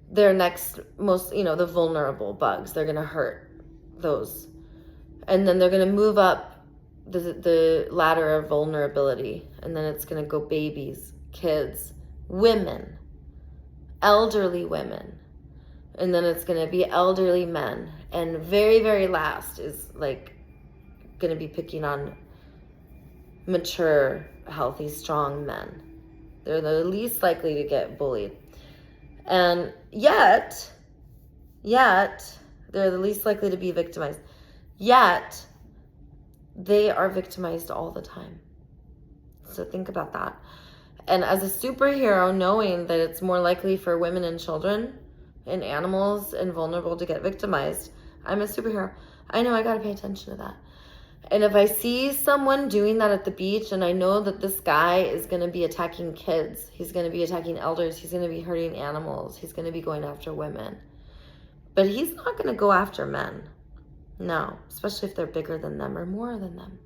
Their next most, the vulnerable bugs, they're going to hurt those. And then they're going to move up the ladder of vulnerability. And then it's going to go babies, kids, women, elderly women. And then it's going to be elderly men. And very, very last is like going to be picking on mature, healthy, strong men. They're the least likely to get bullied. And yet, they're the least likely to be victimized. Yet, they are victimized all the time. So think about that. And as a superhero, knowing that it's more likely for women and children and animals and vulnerable to get victimized, I'm a superhero. I know I got to pay attention to that. And if I see someone doing that at the beach, and I know that this guy is going to be attacking kids, he's going to be attacking elders, he's going to be hurting animals, he's going to be going after women. But he's not going to go after men. No, especially if they're bigger than them or more than them.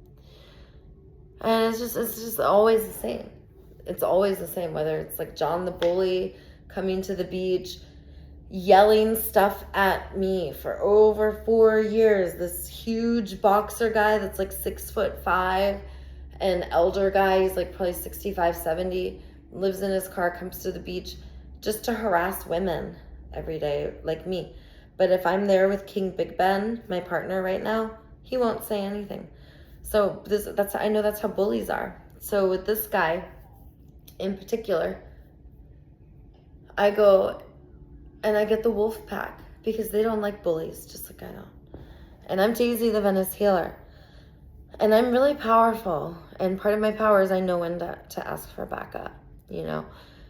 And it's just always the same. It's always the same, whether it's like John the bully coming to the beach, yelling stuff at me for over 4 years. This huge boxer guy that's like 6'5", an elder guy, he's like probably 65, 70, lives in his car, comes to the beach just to harass women every day like me. But if I'm there with King Big Ben, my partner right now, he won't say anything. So I know that's how bullies are. So with this guy in particular, I go and I get the wolf pack because they don't like bullies, just like I don't. And I'm Daisy the Venice Healer. And I'm really powerful. And part of my power is I know when to ask for backup.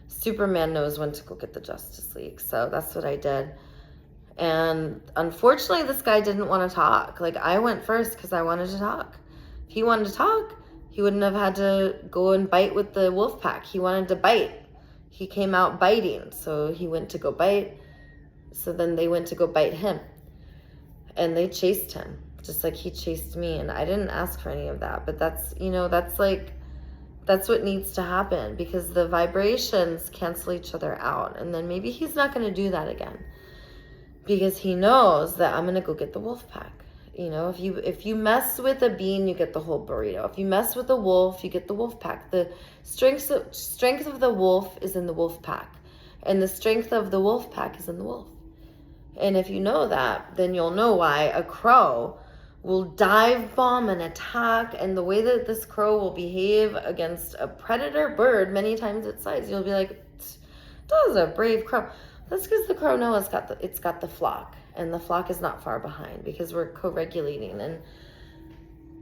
Superman knows when to go get the Justice League. So that's what I did. And unfortunately, this guy didn't want to talk. Like, I went first because I wanted to talk. If he wanted to talk, he wouldn't have had to go and bite with the wolf pack. He wanted to bite. He came out biting, so he went to go bite. So then they went to go bite him. And they chased him, just like he chased me. And I didn't ask for any of that. But that's what needs to happen, because the vibrations cancel each other out. And then maybe he's not going to do that again, because he knows that I'm going to go get the wolf pack. If you mess with a bean, you get the whole burrito. If you mess with a wolf, you get the wolf pack. The strength of the wolf is in the wolf pack, and the strength of the wolf pack is in the wolf. And if you know that, then you'll know why a crow will dive bomb and attack, and the way that this crow will behave against a predator bird many times its size. You'll be like, that was a brave crow. That's because the crow knows it's got the flock. And the flock is not far behind, because we're co-regulating. And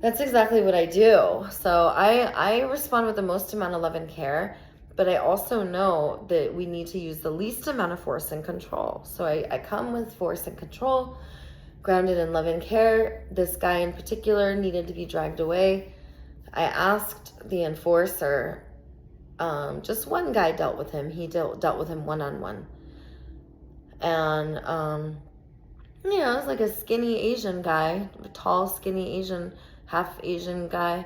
That's exactly what I do. So I respond with the most amount of love and care, but I also know that we need to use the least amount of force and control. So I come with force and control, grounded in love and care. This guy in particular needed to be dragged away. I asked the enforcer, just one guy dealt with him. He dealt with him one-on-one. And, it was like a skinny Asian guy, a tall, skinny Asian, half Asian guy.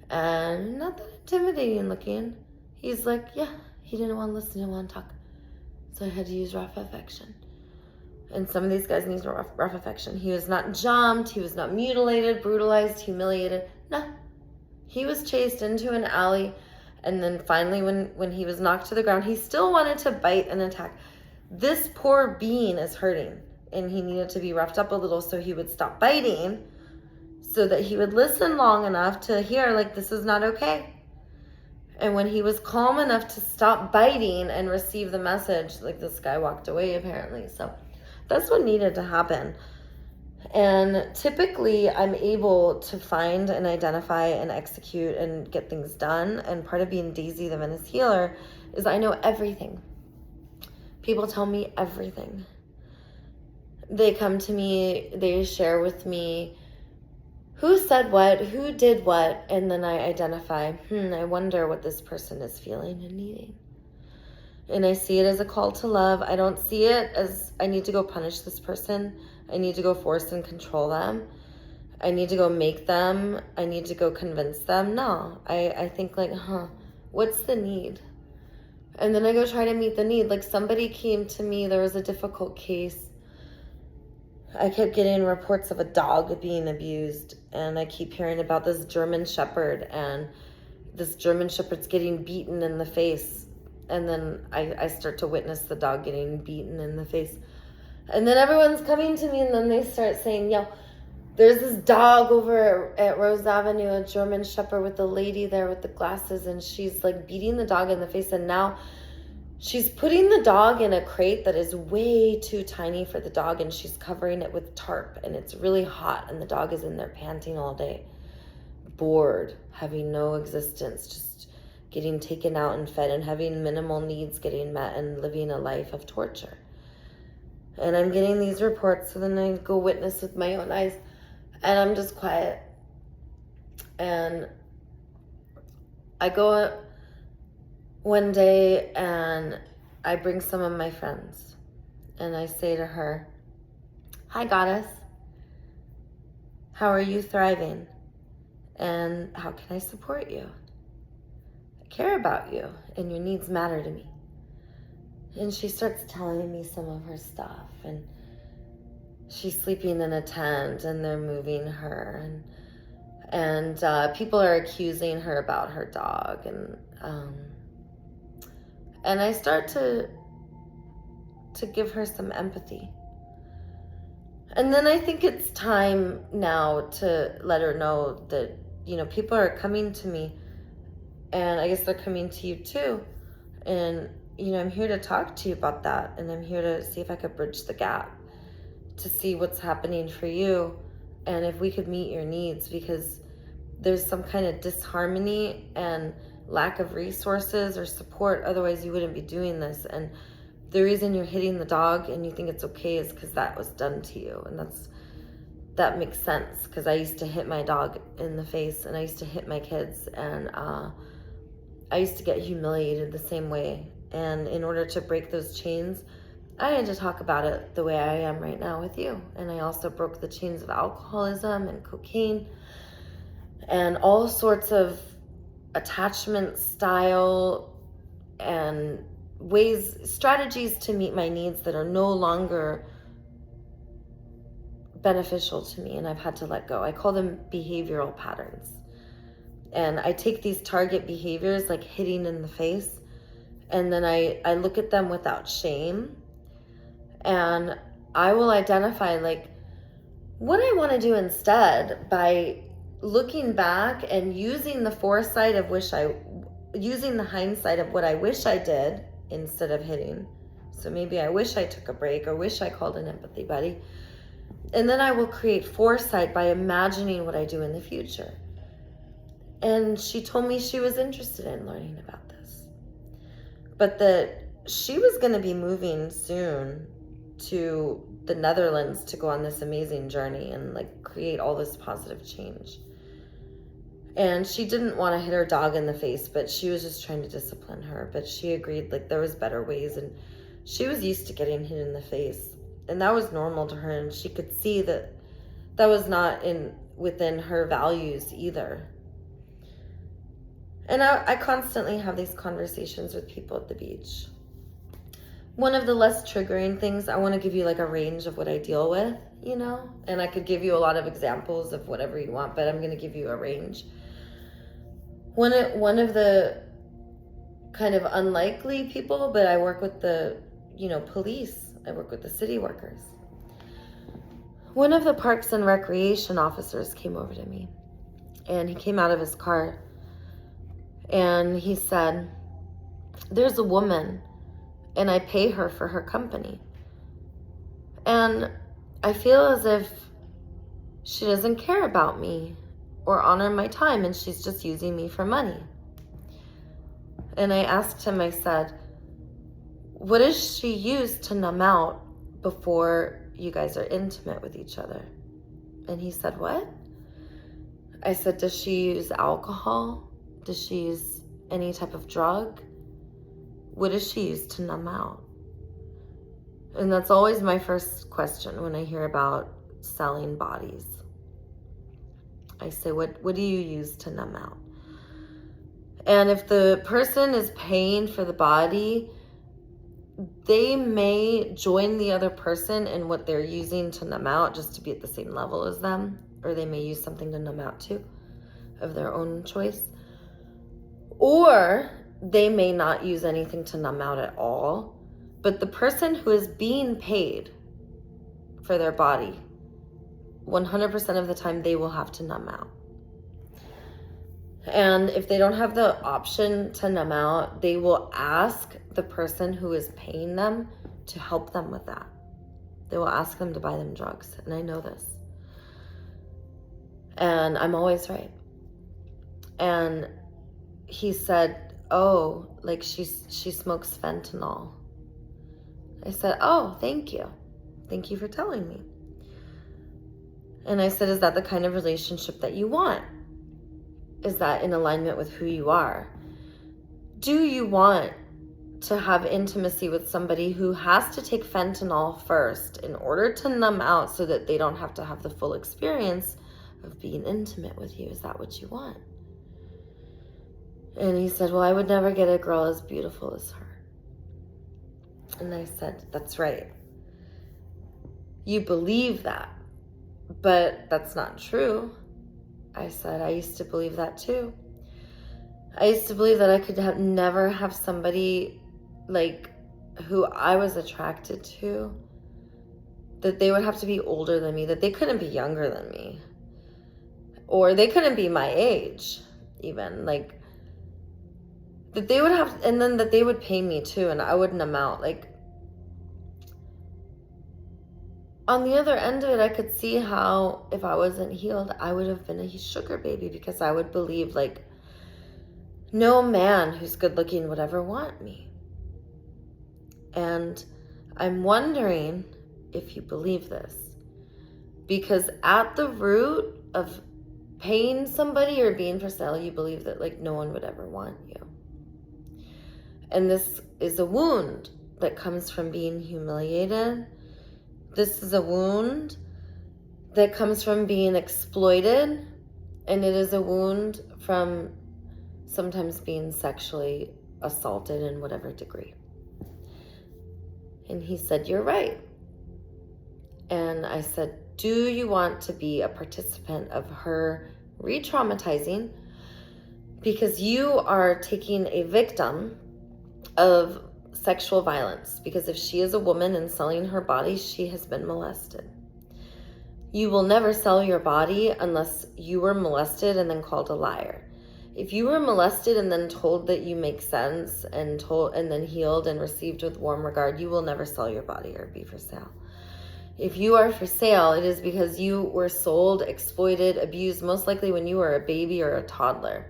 And not that intimidating looking. He's like, yeah, he didn't want to listen, he didn't want to talk. So I had to use rough affection. And some of these guys need rough affection. He was not jumped, he was not mutilated, brutalized, humiliated. No. He was chased into an alley, and then finally when he was knocked to the ground, he still wanted to bite and attack. This poor being is hurting, and he needed to be roughed up a little so he would stop biting, so that he would listen long enough to hear, like, this is not okay. And when he was calm enough to stop biting and receive the message, like, this guy walked away apparently. So that's what needed to happen. And typically I'm able to find and identify and execute and get things done. And part of being Daisy the Venice Healer is I know everything. People tell me everything. They come to me, they share with me who said what, who did what, and then I identify, I wonder what this person is feeling and needing. And I see it as a call to love. I don't see it as I need to go punish this person. I need to go force and control them. I need to go make them. I need to go convince them. No, I think like, what's the need? And then I go try to meet the need. Like, somebody came to me, there was a difficult case. I kept getting reports of a dog being abused, and I keep hearing about this German Shepherd, and this German Shepherd's getting beaten in the face. And then I start to witness the dog getting beaten in the face. And then everyone's coming to me, and then they start saying, there's this dog over at Rose Avenue, a German Shepherd with the lady there with the glasses, and she's like beating the dog in the face, and now she's putting the dog in a crate that is way too tiny for the dog, and she's covering it with tarp, and it's really hot, and the dog is in there panting all day, bored, having no existence, just getting taken out and fed and having minimal needs getting met and living a life of torture. And I'm getting these reports, so then I go witness with my own eyes, and I'm just quiet. And I go one day and I bring some of my friends, and I say to her, hi, goddess, how are you thriving? And how can I support you? I care about you, and your needs matter to me. And she starts telling me some of her stuff, and she's sleeping in a tent, and they're moving her, and people are accusing her about her dog, and I start to give her some empathy. And then I think it's time now to let her know that, people are coming to me, and I guess they're coming to you too. And, I'm here to talk to you about that, and I'm here to see if I could bridge the gap, to see what's happening for you, and if we could meet your needs, because there's some kind of disharmony and lack of resources or support. Otherwise you wouldn't be doing this. And the reason you're hitting the dog and you think it's okay is because that was done to you. And that makes sense, because I used to hit my dog in the face, and I used to hit my kids, and I used to get humiliated the same way. And in order to break those chains, I had to talk about it the way I am right now with you. And I also broke the chains of alcoholism and cocaine and all sorts of attachment style and strategies to meet my needs that are no longer beneficial to me, and I've had to let go. I call them behavioral patterns. And I take these target behaviors, like hitting in the face, and then I look at them without shame, and I will identify like what I want to do instead by looking back and using the foresight of using the hindsight of what I wish I did instead of hitting. So maybe I wish I took a break, or wish I called an empathy buddy. And then I will create foresight by imagining what I do in the future. And she told me she was interested in learning about this, but that she was going to be moving soon to the Netherlands to go on this amazing journey and like create all this positive change. And she didn't want to hit her dog in the face, but she was just trying to discipline her. But she agreed like there was better ways, and she was used to getting hit in the face, and that was normal to her. And she could see that that was not within her values either. And I constantly have these conversations with people at the beach. One of the less triggering things, I want to give you like a range of what I deal with, you know, and I could give you a lot of examples of whatever you want, but I'm going to give you a range. One of the kind of unlikely people, but I work with the, police. I work with the city workers. One of the Parks and Recreation officers came over to me, and he came out of his car, and he said, "There's a woman, and I pay her for her company. And I feel as if she doesn't care about me or honor my time, and she's just using me for money." And I asked him, I said, "What does she use to numb out before you guys are intimate with each other?" And he said, "What?" I said, "Does she use alcohol? Does she use any type of drug? What does she use to numb out?" And that's always my first question when I hear about selling bodies. I say, what do you use to numb out? And if the person is paying for the body, they may join the other person in what they're using to numb out just to be at the same level as them, or they may use something to numb out too, of their own choice. Or they may not use anything to numb out at all, but the person who is being paid for their body, 100% of the time they will have to numb out. And if they don't have the option to numb out, they will ask the person who is paying them to help them with that. They will ask them to buy them drugs, and I know this. And I'm always right. And he said, "Oh, like she smokes fentanyl." I said, "Oh, thank you. Thank you for telling me." And I said, "Is that the kind of relationship that you want? Is that in alignment with who you are? Do you want to have intimacy with somebody who has to take fentanyl first in order to numb out so that they don't have to have the full experience of being intimate with you? Is that what you want?" And he said, "Well, I would never get a girl as beautiful as her." And I said, "That's right. You believe that, but that's not true." I said, "I used to believe that too. I used to believe that I could never have somebody like who I was attracted to, that they would have to be older than me, that they couldn't be younger than me, or they couldn't be my age even, like that they would have, and then that they would pay me too, and I would numb out. Like, on the other end of it, I could see how if I wasn't healed, I would have been a sugar baby, because I would believe like no man who's good looking would ever want me. And I'm wondering if you believe this, because at the root of paying somebody or being for sale, you believe that like no one would ever want you. And this is a wound that comes from being humiliated. This is a wound that comes from being exploited, and it is a wound from sometimes being sexually assaulted in whatever degree. And he said, "You're right." And I said, "Do you want to be a participant of her re-traumatizing? Because you are taking a victim of sexual violence, because if she is a woman and selling her body, she has been molested. You will never sell your body unless you were molested and then called a liar. If you were molested and then told that you make sense and then healed and received with warm regard, you will never sell your body or be for sale. If you are for sale, it is because you were sold, exploited, abused, most likely when you were a baby or a toddler.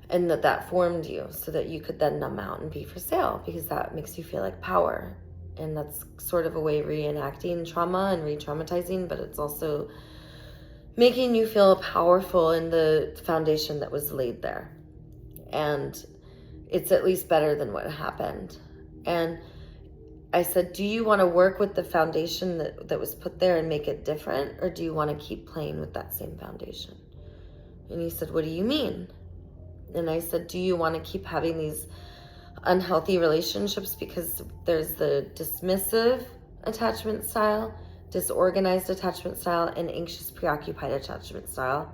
And that formed you so that you could then numb out and be for sale, because that makes you feel like power. And that's sort of a way of reenacting trauma and re-traumatizing, but it's also making you feel powerful in the foundation that was laid there. And it's at least better than what happened. And I said, do you want to work with the foundation that was put there and make it different? Or do you want to keep playing with that same foundation? And he said, what do you mean? And I said, do you want to keep having these unhealthy relationships? Because there's the dismissive attachment style, disorganized attachment style, and anxious, preoccupied attachment style.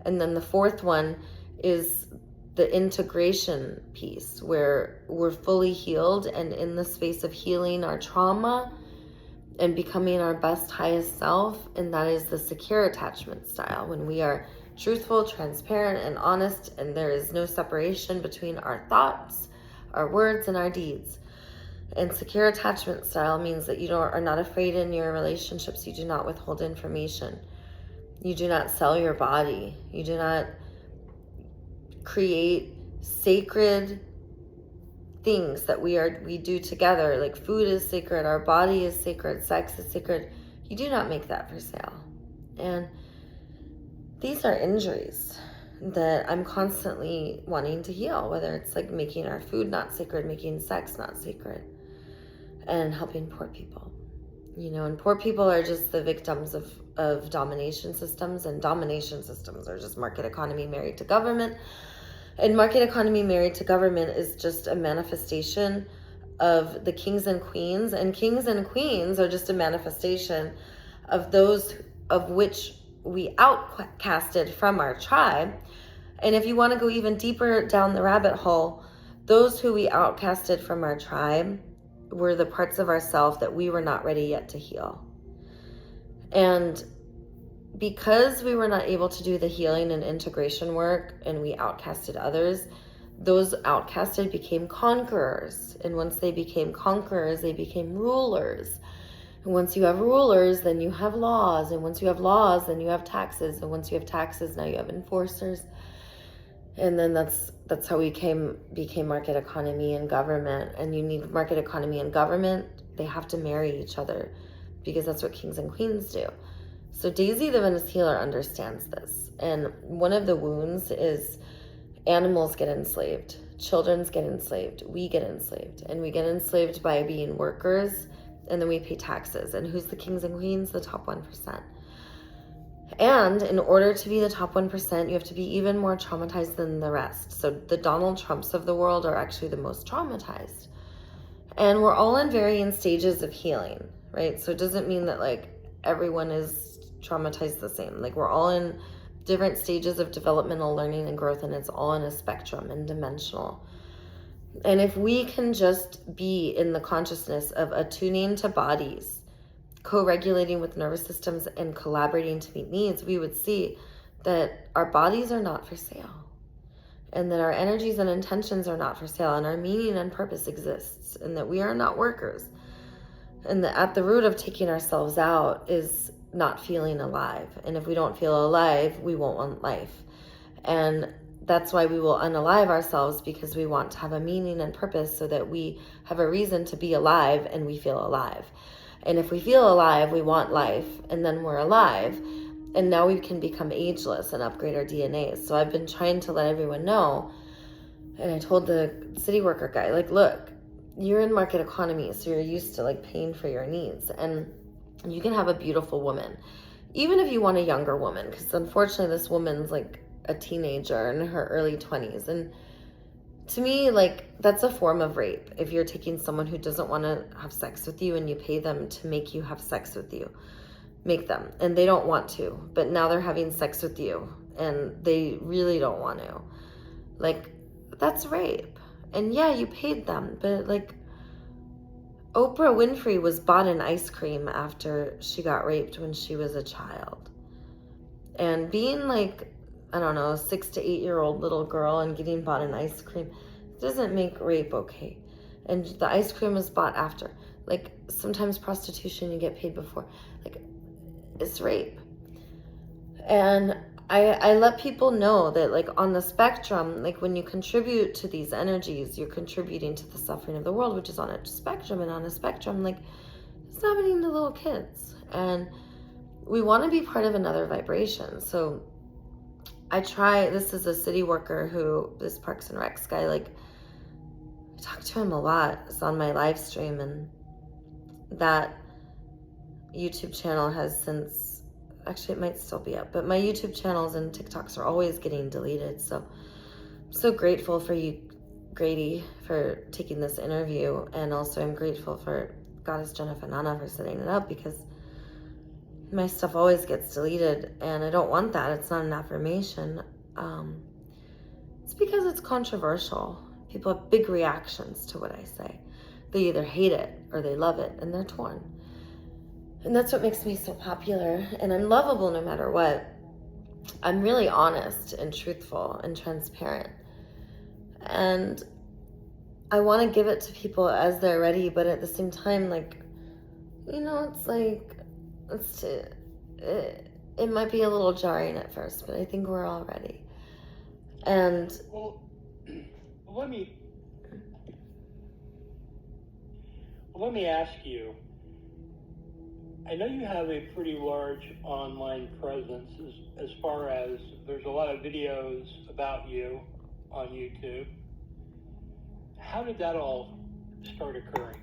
And then the fourth one is the integration piece, where we're fully healed and in the space of healing our trauma and becoming our best, highest self. And that is the secure attachment style, when we are truthful, transparent, and honest, and there is no separation between our thoughts, our words, and our deeds. And secure attachment style means that you are not afraid in your relationships. You do not withhold information. You do not sell your body. You do not create sacred things that we do together. Like food is sacred, our body is sacred, sex is sacred. You do not make that for sale. And these are injuries that I'm constantly wanting to heal, whether it's like making our food not sacred, making sex not sacred, and helping poor people. And poor people are just the victims of domination systems, and domination systems are just market economy married to government. And market economy married to government is just a manifestation of the kings and queens, and kings and queens are just a manifestation of those of which we outcasted from our tribe. And if you want to go even deeper down the rabbit hole, those who we outcasted from our tribe were the parts of ourselves that we were not ready yet to heal. And because we were not able to do the healing and integration work, and we outcasted others, those outcasted became conquerors. And once they became conquerors, they became rulers. And once you have rulers, then you have laws. And once you have laws, then you have taxes. And once you have taxes, now you have enforcers. And then that's how we became market economy and government. And you need market economy and government. They have to marry each other, because that's what kings and queens do. So Daisy, the Venice healer, understands this. And one of the wounds is animals get enslaved, children get enslaved, we get enslaved. And we get enslaved by being workers, and then we pay taxes. And who's the kings and queens? The top 1%. And in order to be the top 1%, you have to be even more traumatized than the rest. So the Donald Trumps of the world are actually the most traumatized. And we're all in varying stages of healing, right? So it doesn't mean that like everyone is traumatized the same. Like we're all in different stages of developmental learning and growth, and it's all in a spectrum and dimensional. And if we can just be in the consciousness of attuning to bodies, co-regulating with nervous systems, and collaborating to meet needs, we would see that our bodies are not for sale, and that our energies and intentions are not for sale, and our meaning and purpose exists, and that we are not workers. And that at the root of taking ourselves out is not feeling alive. And if we don't feel alive, we won't want life. And that's why we will unalive ourselves, because we want to have a meaning and purpose so that we have a reason to be alive and we feel alive. And if we feel alive, we want life, and then we're alive. And now we can become ageless and upgrade our DNA. So I've been trying to let everyone know, and I told the city worker guy, like, look, you're in market economy, so you're used to like paying for your needs. And you can have a beautiful woman, even if you want a younger woman, because unfortunately this woman's like a teenager in her early 20s. And to me, like, that's a form of rape. If you're taking someone who doesn't want to have sex with you and you pay them to make you have sex with you, make them, and they don't want to, but now they're having sex with you and they really don't want to, like, that's rape. And yeah, you paid them, but like, Oprah Winfrey was bought an ice cream after she got raped when she was a child. And being like, I don't know, a 6 to 8 year old little girl and getting bought an ice cream doesn't make rape okay. and the ice cream was bought after. Like, sometimes prostitution, you get paid before. Like, it's rape. And I let people know that, like, on the spectrum, like, when you contribute to these energies, you're contributing to the suffering of the world, which is on a spectrum. And on a spectrum, like, it's happening to little kids. And we want to be part of another vibration. So this is a city worker this Parks and Recs guy, like, I talk to him a lot. It's on my live stream, and that YouTube channel has since, actually it might still be up, but my YouTube channels and TikToks are always getting deleted. So I'm so grateful for you, Grady, for taking this interview. And also I'm grateful for Goddess Jennifer Nana for setting it up, because my stuff always gets deleted, and I don't want that. It's not an affirmation. It's because it's controversial. People have big reactions to what I say. They either hate it or they love it, and they're torn. And that's what makes me so popular. And I'm lovable no matter what. I'm really honest and truthful and transparent. And I want to give it to people as they're ready, but at the same time, like, it's like, it might be a little jarring at first, but I think we're all ready. And let me ask you, I know you have a pretty large online presence as far as there's a lot of videos about you on YouTube. How did that all start occurring?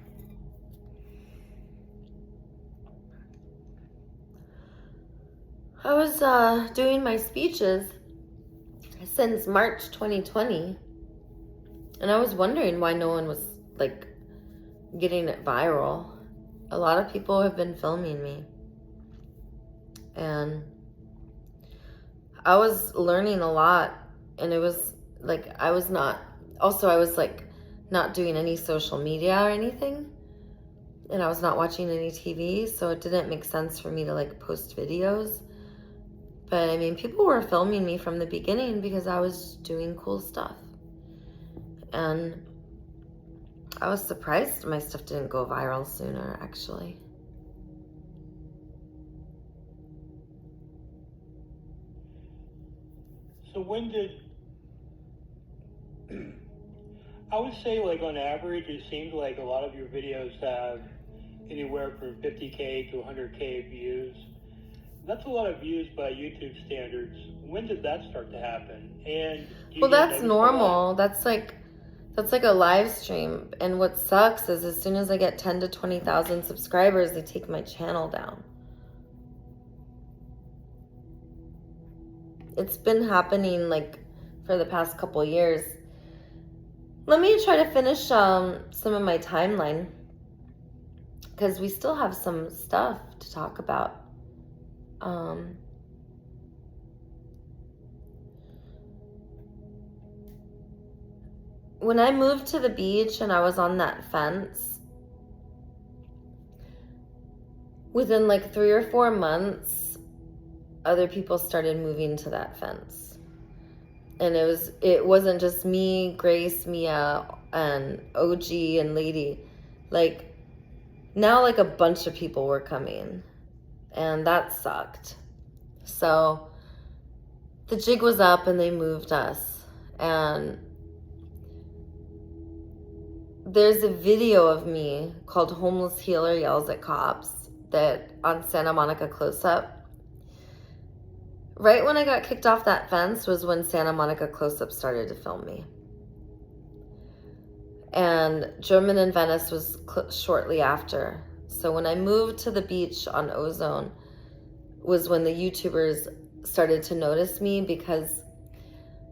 I was doing my speeches since March 2020, and I was wondering why no one was, like, getting it viral. A lot of people have been filming me, and I was learning a lot, and it was like I was not doing any social media or anything, and I was not watching any TV, so it didn't make sense for me to, like, post videos. But I mean, people were filming me from the beginning because I was doing cool stuff. And I was surprised my stuff didn't go viral sooner, actually. So when did, I would say, like, on average, it seems like a lot of your videos have anywhere from 50K to 100K views. That's a lot of views by YouTube standards. When did that start to happen? And well, that's normal. That's like a live stream. And what sucks is as soon as I get 10 to 20,000 subscribers, they take my channel down. It's been happening, like, for the past couple years. Let me try to finish some of my timeline, because we still have some stuff to talk about. When I moved to the beach and I was on that fence, within like 3 or 4 months, other people started moving to that fence. And it wasn't just me, Grace, Mia, and OG and Lady. Like, now, like, a bunch of people were coming. And that sucked. So the jig was up and they moved us. And there's a video of me called Homeless Healer Yells at Cops that on Santa Monica Close-Up. Right when I got kicked off that fence was when Santa Monica Close-Up started to film me. And German in Venice was shortly after. So when I moved to the beach on Ozone was when the YouTubers started to notice me, because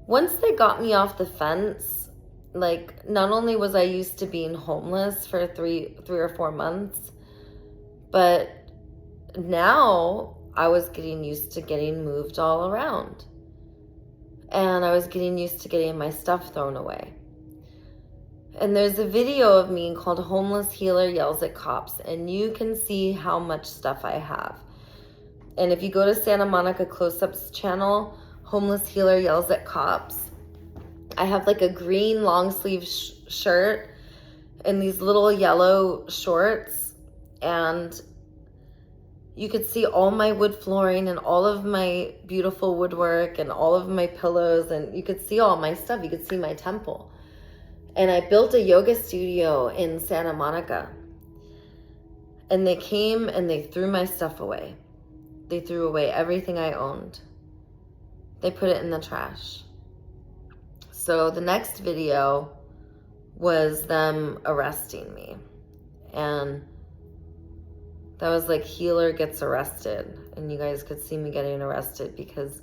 once they got me off the fence, like, not only was I used to being homeless for three or 4 months, but now I was getting used to getting moved all around. And I was getting used to getting my stuff thrown away. And there's a video of me called Homeless Healer Yells at Cops, and you can see how much stuff I have. And if you go to Santa Monica Close-Up's channel, Homeless Healer Yells at Cops, I have like a green long sleeve shirt, in these little yellow shorts, and you could see all my wood flooring and all of my beautiful woodwork and all of my pillows, and you could see all my stuff. You could see my temple. And I built a yoga studio in Santa Monica. And they came and they threw my stuff away. They threw away everything I owned. They put it in the trash. So the next video was them arresting me. And that was like healer gets arrested. And you guys could see me getting arrested because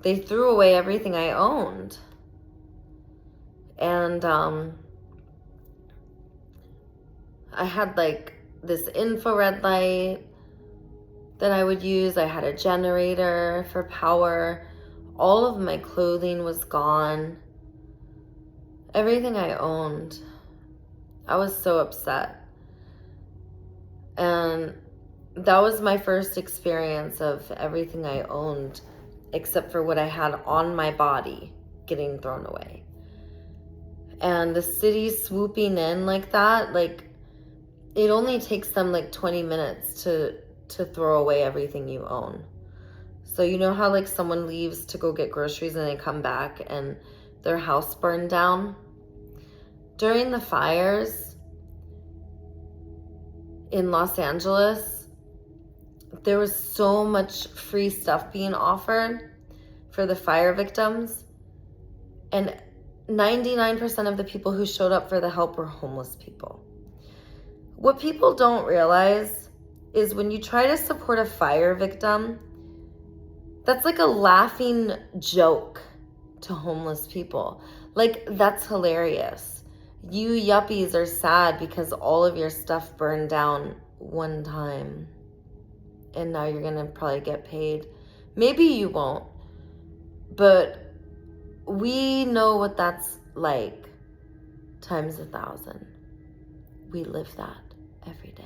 they threw away everything I owned. And I had like this infrared light that I would use. I had a generator for power. All of my clothing was gone. Everything I owned. I was so upset. And that was my first experience of everything I owned, except for what I had on my body, getting thrown away. And the city swooping in like that, like, it only takes them like 20 minutes to throw away everything you own. So you know how like someone leaves to go get groceries and they come back and their house burned down? During the fires in Los Angeles, there was so much free stuff being offered for the fire victims, and 99% of the people who showed up for the help were homeless people. What people don't realize is when you try to support a fire victim, that's like a laughing joke to homeless people. Like, that's hilarious. You yuppies are sad because all of your stuff burned down one time. And now you're gonna probably get paid. Maybe you won't. But we know what that's like times 1,000. We live that every day.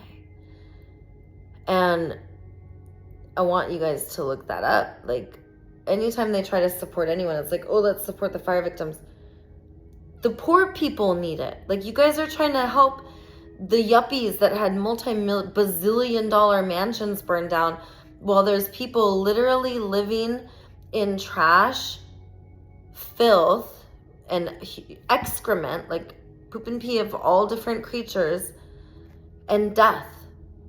And I want you guys to look that up. Like, anytime they try to support anyone, it's like, oh, let's support the fire victims. The poor people need it. Like, you guys are trying to help the yuppies that had bazillion-dollar mansions burned down, while there's people literally living in trash, filth, and excrement, like poop and pee of all different creatures, and death.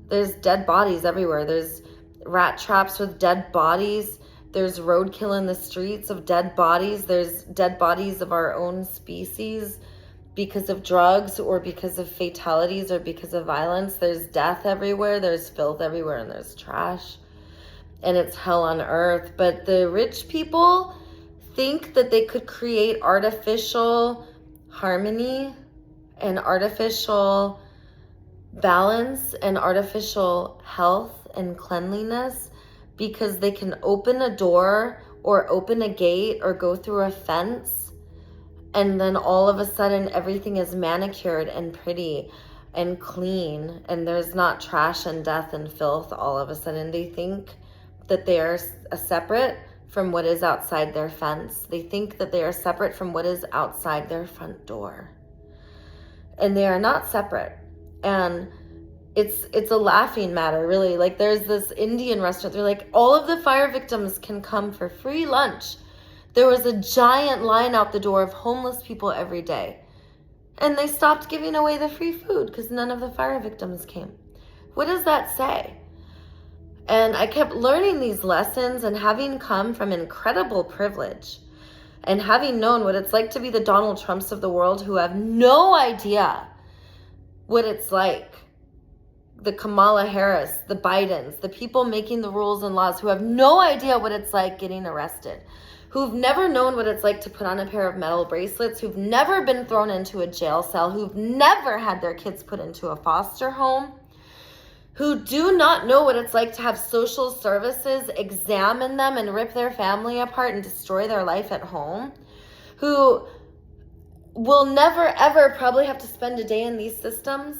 There's dead bodies everywhere. There's rat traps with dead bodies. There's roadkill in the streets of dead bodies. There's dead bodies of our own species because of drugs or because of fatalities or because of violence. There's death everywhere. There's filth everywhere, and there's trash. And it's hell on earth. But the rich people think that they could create artificial harmony and artificial balance and artificial health and cleanliness because they can open a door or open a gate or go through a fence, and then all of a sudden everything is manicured and pretty and clean, and there's not trash and death and filth all of a sudden. They think that they are separate from what is outside their fence. They think that they are separate from what is outside their front door. And they are not separate. And it's a laughing matter, really. Like, there's this Indian restaurant. They're like, all of the fire victims can come for free lunch. There was a giant line out the door of homeless people every day. And they stopped giving away the free food because none of the fire victims came. What does that say? And I kept learning these lessons, and having come from incredible privilege and having known what it's like to be the Donald Trumps of the world who have no idea what it's like, the Kamala Harris, the Bidens, the people making the rules and laws who have no idea what it's like getting arrested, who've never known what it's like to put on a pair of metal bracelets, who've never been thrown into a jail cell, who've never had their kids put into a foster home, who do not know what it's like to have social services examine them and rip their family apart and destroy their life at home, who will never ever probably have to spend a day in these systems,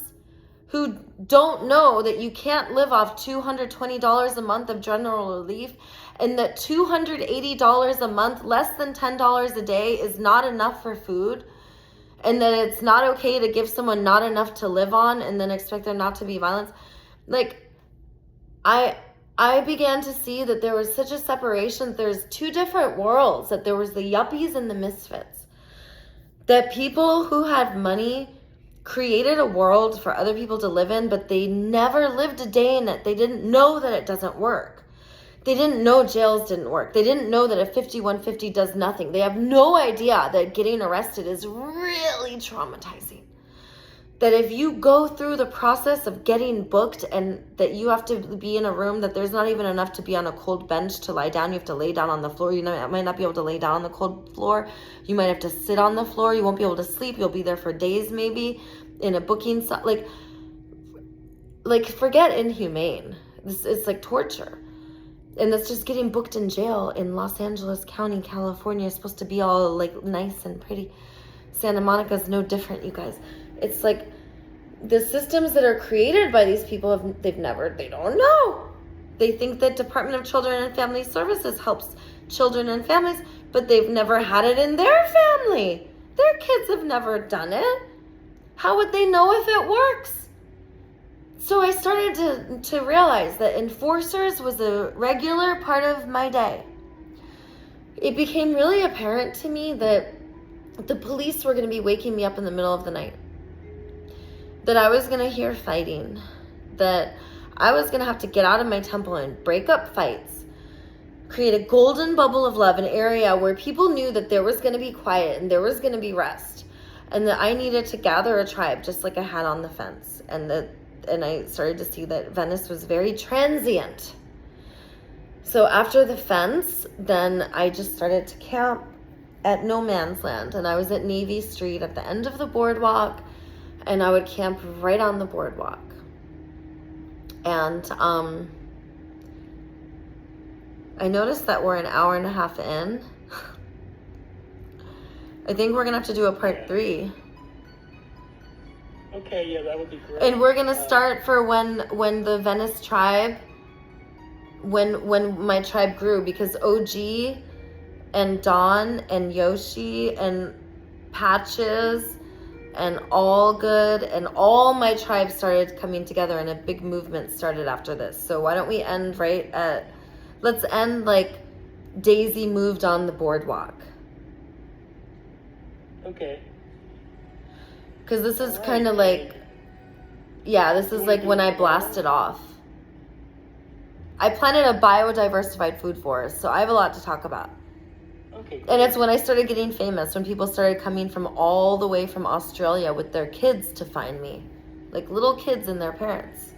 who don't know that you can't live off $220 a month of general relief, and that $280 a month, less than $10 a day, is not enough for food, and that it's not okay to give someone not enough to live on and then expect there not to be violence. Like, I began to see that there was such a separation. There's two different worlds, that there was the yuppies and the misfits. That people who had money created a world for other people to live in, but they never lived a day in it. They didn't know that it doesn't work. They didn't know jails didn't work. They didn't know that a 5150 does nothing. They have no idea that getting arrested is really traumatizing. That if you go through the process of getting booked and that you have to be in a room that there's not even enough to be on a cold bench to lie down, you have to lay down on the floor. You might not be able to lay down on the cold floor. You might have to sit on the floor. You won't be able to sleep. You'll be there for days maybe in a booking. Like forget inhumane. It's like torture. And that's just getting booked in jail in Los Angeles County, California. It's supposed to be all like nice and pretty. Santa Monica is no different, you guys. It's like the systems that are created by these people, they don't know. They think that Department of Children and Family Services helps children and families, but they've never had it in their family. Their kids have never done it. How would they know if it works? So I started to realize that enforcers was a regular part of my day. It became really apparent to me that the police were going to be waking me up in the middle of the night. That I was going to hear fighting. That I was going to have to get out of my temple and break up fights. Create a golden bubble of love, an area where people knew that there was going to be quiet and there was going to be rest. And that I needed to gather a tribe just like I had on the fence. And I started to see that Venice was very transient. So after the fence, then I just started to camp at No Man's Land. And I was at Navy Street at the end of the boardwalk. And I would camp right on the boardwalk. And I noticed that we're an hour and a half in. I think we're going to have to do a part 3. Okay, yeah, that would be great. And we're going to start for when the Venice tribe, when my tribe grew, because OG and Dawn and Yoshi and Patches and All Good and all my tribes started coming together and a big movement started after this. So why don't we end let's end like Daisy moved on the boardwalk. Okay. Because this is kind of like, this is like when I blasted off. I planted a biodiversified food forest, so I have a lot to talk about. Okay. And it's when I started getting famous, when people started coming from all the way from Australia with their kids to find me. Like little kids and their parents.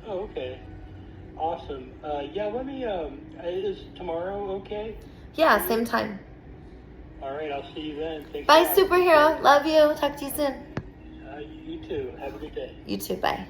Oh, okay. Awesome. Let me, is tomorrow okay? Yeah, same time. All right, I'll see you then. Thanks. Bye, superhero. Love you. Talk to you soon. You too. Have a good day. You too. Bye.